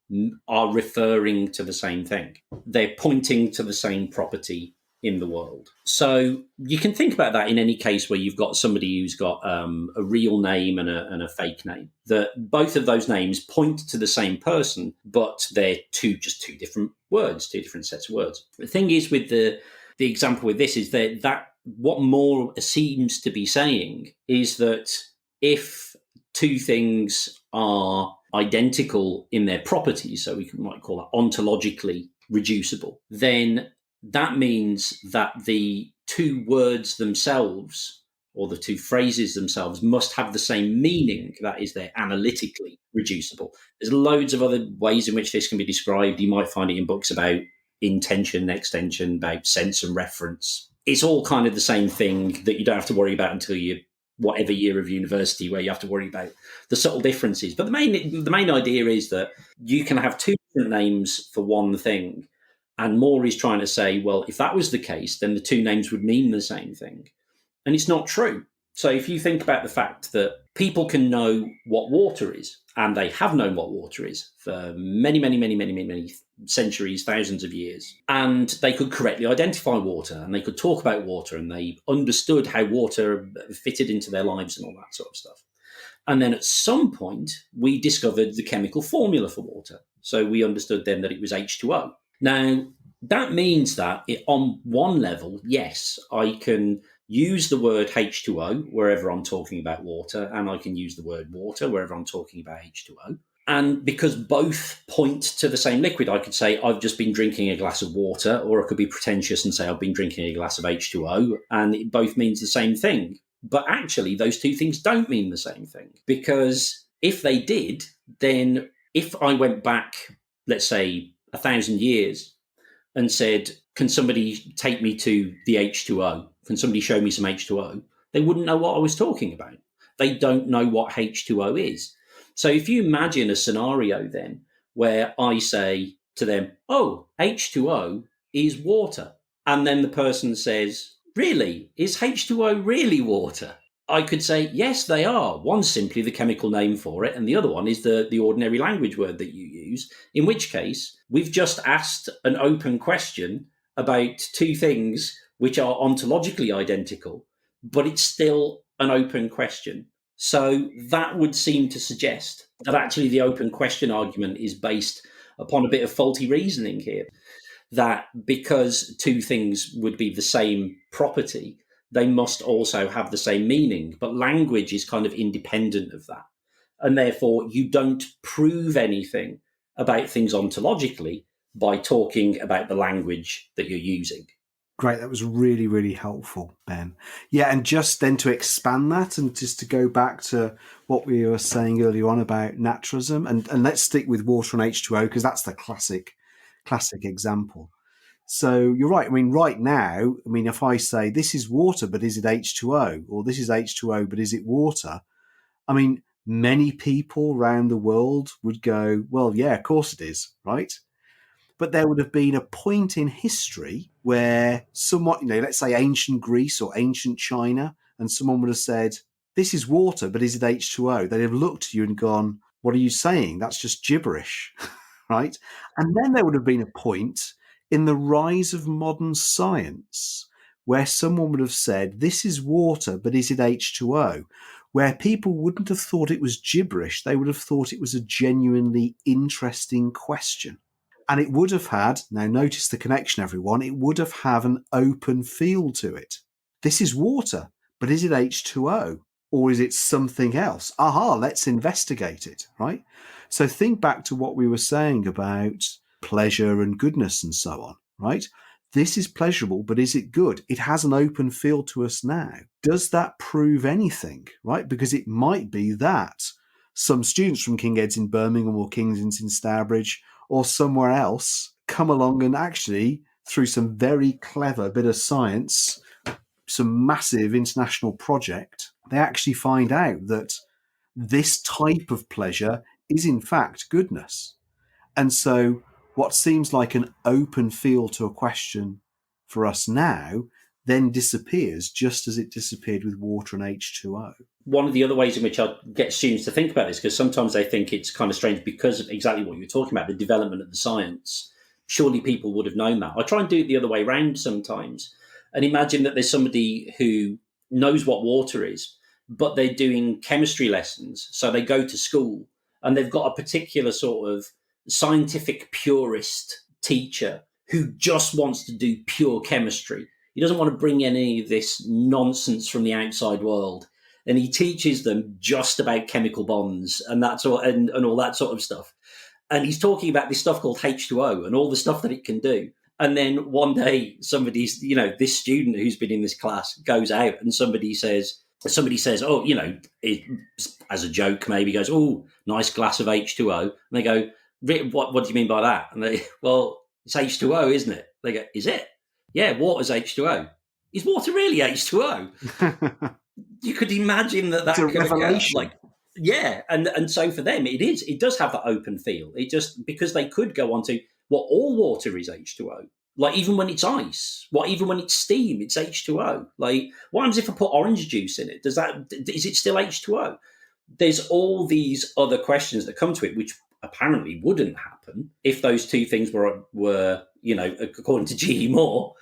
Speaker 3: are referring to the same thing. They're pointing to the same property in the world. So you can think about that in any case where you've got somebody who's got a real name and a fake name, that both of those names point to the same person, but they're just two different words, two different sets of words. The thing is with the example with this is that what Moore seems to be saying is that if two things are identical in their properties, so we might call that ontologically reducible, then that means that the two words themselves or the two phrases themselves must have the same meaning. That is, they're analytically reducible. There's loads of other ways in which this can be described. You might find it in books about intension, extension, about sense and reference. It's all kind of the same thing that you don't have to worry about until you whatever year of university, where you have to worry about the subtle differences. But the main idea is that you can have two different names for one thing. And Moore is trying to say, well, if that was the case, then the two names would mean the same thing. And it's not true. So if you think about the fact that people can know what water is, and they have known what water is for many, many, many, many, many, many centuries, thousands of years, and they could correctly identify water, and they could talk about water, and they understood how water fitted into their lives and all that sort of stuff. And then at some point, we discovered the chemical formula for water. So we understood then that it was H2O. Now, that means that on one level, yes, I can use the word H2O wherever I'm talking about water, and I can use the word water wherever I'm talking about H2O. And because both point to the same liquid, I could say I've just been drinking a glass of water, or I could be pretentious and say I've been drinking a glass of H2O, and it both means the same thing. But actually, those two things don't mean the same thing, because if they did, then if I went back, let's say, 1,000 years and said, can somebody take me to the H2O? Can somebody show me some H2O? They wouldn't know what I was talking about. They don't know what H2O is. So if you imagine a scenario then where I say to them, oh, H2O is water. And then the person says, really? Is H2O really water? I could say, yes, they are. One's simply the chemical name for it, and the other one is the ordinary language word that you use, in which case we've just asked an open question about two things which are ontologically identical, but it's still an open question. So that would seem to suggest that actually the open question argument is based upon a bit of faulty reasoning here, that because two things would be the same property, they must also have the same meaning. But language is kind of independent of that. And therefore, you don't prove anything about things ontologically by talking about the language that you're using.
Speaker 1: Great. That was really, really helpful, Ben. Yeah, and just then to expand that and just to go back to what we were saying earlier on about naturalism, and let's stick with water and H2O because that's the classic example. So you're right. I mean, right now, if I say this is water, but is it H2O? Or this is H2O, but is it water? Many people around the world would go, well, yeah, of course it is, right? But there would have been a point in history where somewhat, let's say ancient Greece or ancient China, and someone would have said, this is water, but is it H2O? They'd have looked at you and gone, what are you saying? That's just gibberish, right? And then there would have been a point in the rise of modern science where someone would have said, this is water, but is it H2O? Where people wouldn't have thought it was gibberish. They would have thought it was a genuinely interesting question. And it would have had, now notice the connection, everyone, it would have had an open field to it. This is water, but is it H2O? Or is it something else? Aha, let's investigate it, right? So think back to what we were saying about pleasure and goodness and so on, right? This is pleasurable, but is it good? It has an open field to us now. Does that prove anything, right? Because it might be that some students from King Ed's in Birmingham or King's Inns in Stourbridge or somewhere else come along and actually, through some very clever bit of science, some massive international project, they actually find out that this type of pleasure is in fact goodness. And so what seems like an open field to a question for us now then disappears, just as it disappeared with water and H2O.
Speaker 3: One of the other ways in which I get students to think about this, because sometimes they think it's kind of strange because of exactly what you're talking about, the development of the science. Surely people would have known that. I try and do it the other way around sometimes. And imagine that there's somebody who knows what water is, but they're doing chemistry lessons. So they go to school and they've got a particular sort of scientific purist teacher who just wants to do pure chemistry. He doesn't want to bring any of this nonsense from the outside world. And he teaches them just about chemical bonds and that sort and all that sort of stuff. And he's talking about this stuff called H2O and all the stuff that it can do. And then one day somebody's, this student who's been in this class goes out and somebody says, oh, as a joke, maybe goes, oh, nice glass of H2O. And they go, what do you mean by that? And they, well, it's H2O, isn't it? They go, is it? Yeah, water's H2O. Is water really H2O? You could imagine that
Speaker 1: it's a revelation.
Speaker 3: And so for them, it does have that open feel. It just, because they could go on to, well, all water is H2O. Like, even when it's ice, even when it's steam, it's H2O. Like, what happens if I put orange juice in it? Is it still H2O? There's all these other questions that come to it, which apparently wouldn't happen if those two things were according to G.E. Moore,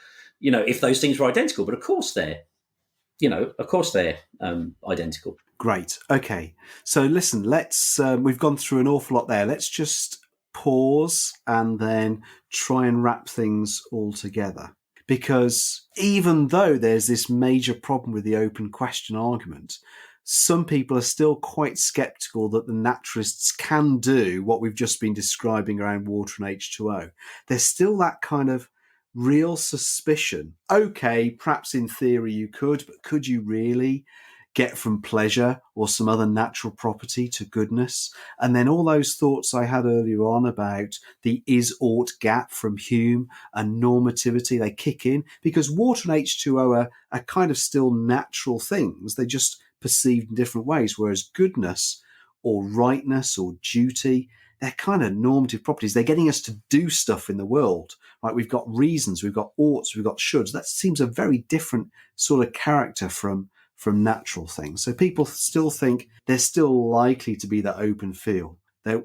Speaker 3: if those things were identical. But of course they're identical.
Speaker 1: Great. Okay. So listen, let's, we've gone through an awful lot there. Let's just pause and then try and wrap things all together. Because even though there's this major problem with the open question argument, some people are still quite sceptical that the naturalists can do what we've just been describing around water and H2O. There's still that kind of real suspicion. Okay, perhaps in theory you could, but could you really get from pleasure or some other natural property to goodness? And then all those thoughts I had earlier on about the is-ought gap from Hume and normativity, they kick in because water and H2O are kind of still natural things. They just perceived in different ways, whereas goodness or rightness or duty, they're kind of normative properties. They're getting us to do stuff in the world, right? We've got reasons, we've got oughts, we've got shoulds. That seems a very different sort of character from natural things. So people still think there's still likely to be that open field.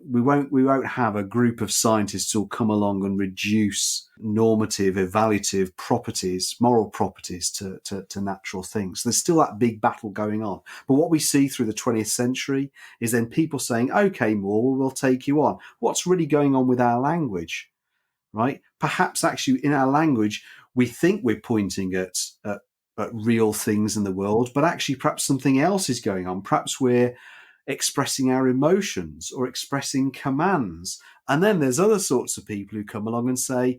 Speaker 1: We won't have a group of scientists who'll come along and reduce normative, evaluative properties, moral properties to natural things. There's still that big battle going on. But what we see through the 20th century is then people saying, okay, Moore, we'll take you on. What's really going on with our language, right? Perhaps actually in our language, we think we're pointing at real things in the world, but actually perhaps something else is going on. Perhaps we're expressing our emotions or expressing commands. And then there's other sorts of people who come along and say,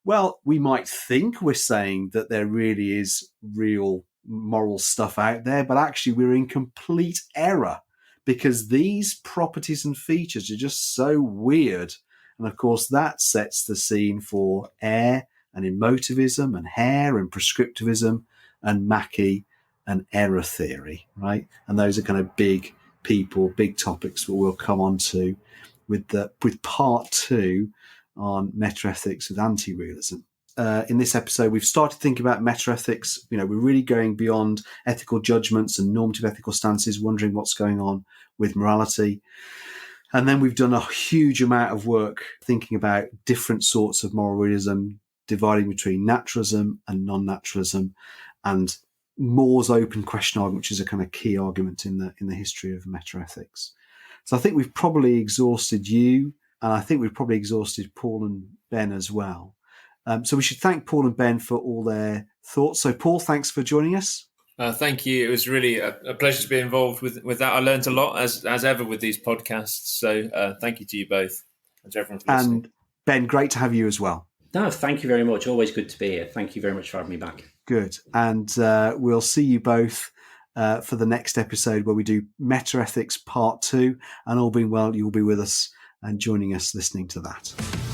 Speaker 1: well, we might think we're saying that there really is real moral stuff out there, but actually we're in complete error because these properties and features are just so weird. And of course, that sets the scene for air and emotivism and hair and prescriptivism and Mackey and error theory, right? And those are kind of big topics that we'll come on to with part 2 on metaethics with anti-realism. In this episode, we've started thinking about metaethics. We're really going beyond ethical judgments and normative ethical stances, wondering what's going on with morality. And then we've done a huge amount of work thinking about different sorts of moral realism, dividing between naturalism and non-naturalism, and Moore's open question argument, which is a kind of key argument in the history of metaethics. So I think we've probably exhausted you, and I think we've probably exhausted Paul and Ben as well. So we should thank Paul and Ben for all their thoughts. So Paul, thanks for joining us.
Speaker 2: Thank you. It was really a pleasure to be involved with that. I learned a lot as ever with these podcasts. So thank you to you both and to everyone for listening.
Speaker 1: And Ben, great to have you as well.
Speaker 3: No, thank you very much. Always good to be here. Thank you very much for having me back.
Speaker 1: Good. And we'll see you both for the next episode where we do Metaethics Part 2. And all being well, you'll be with us and joining us listening to that.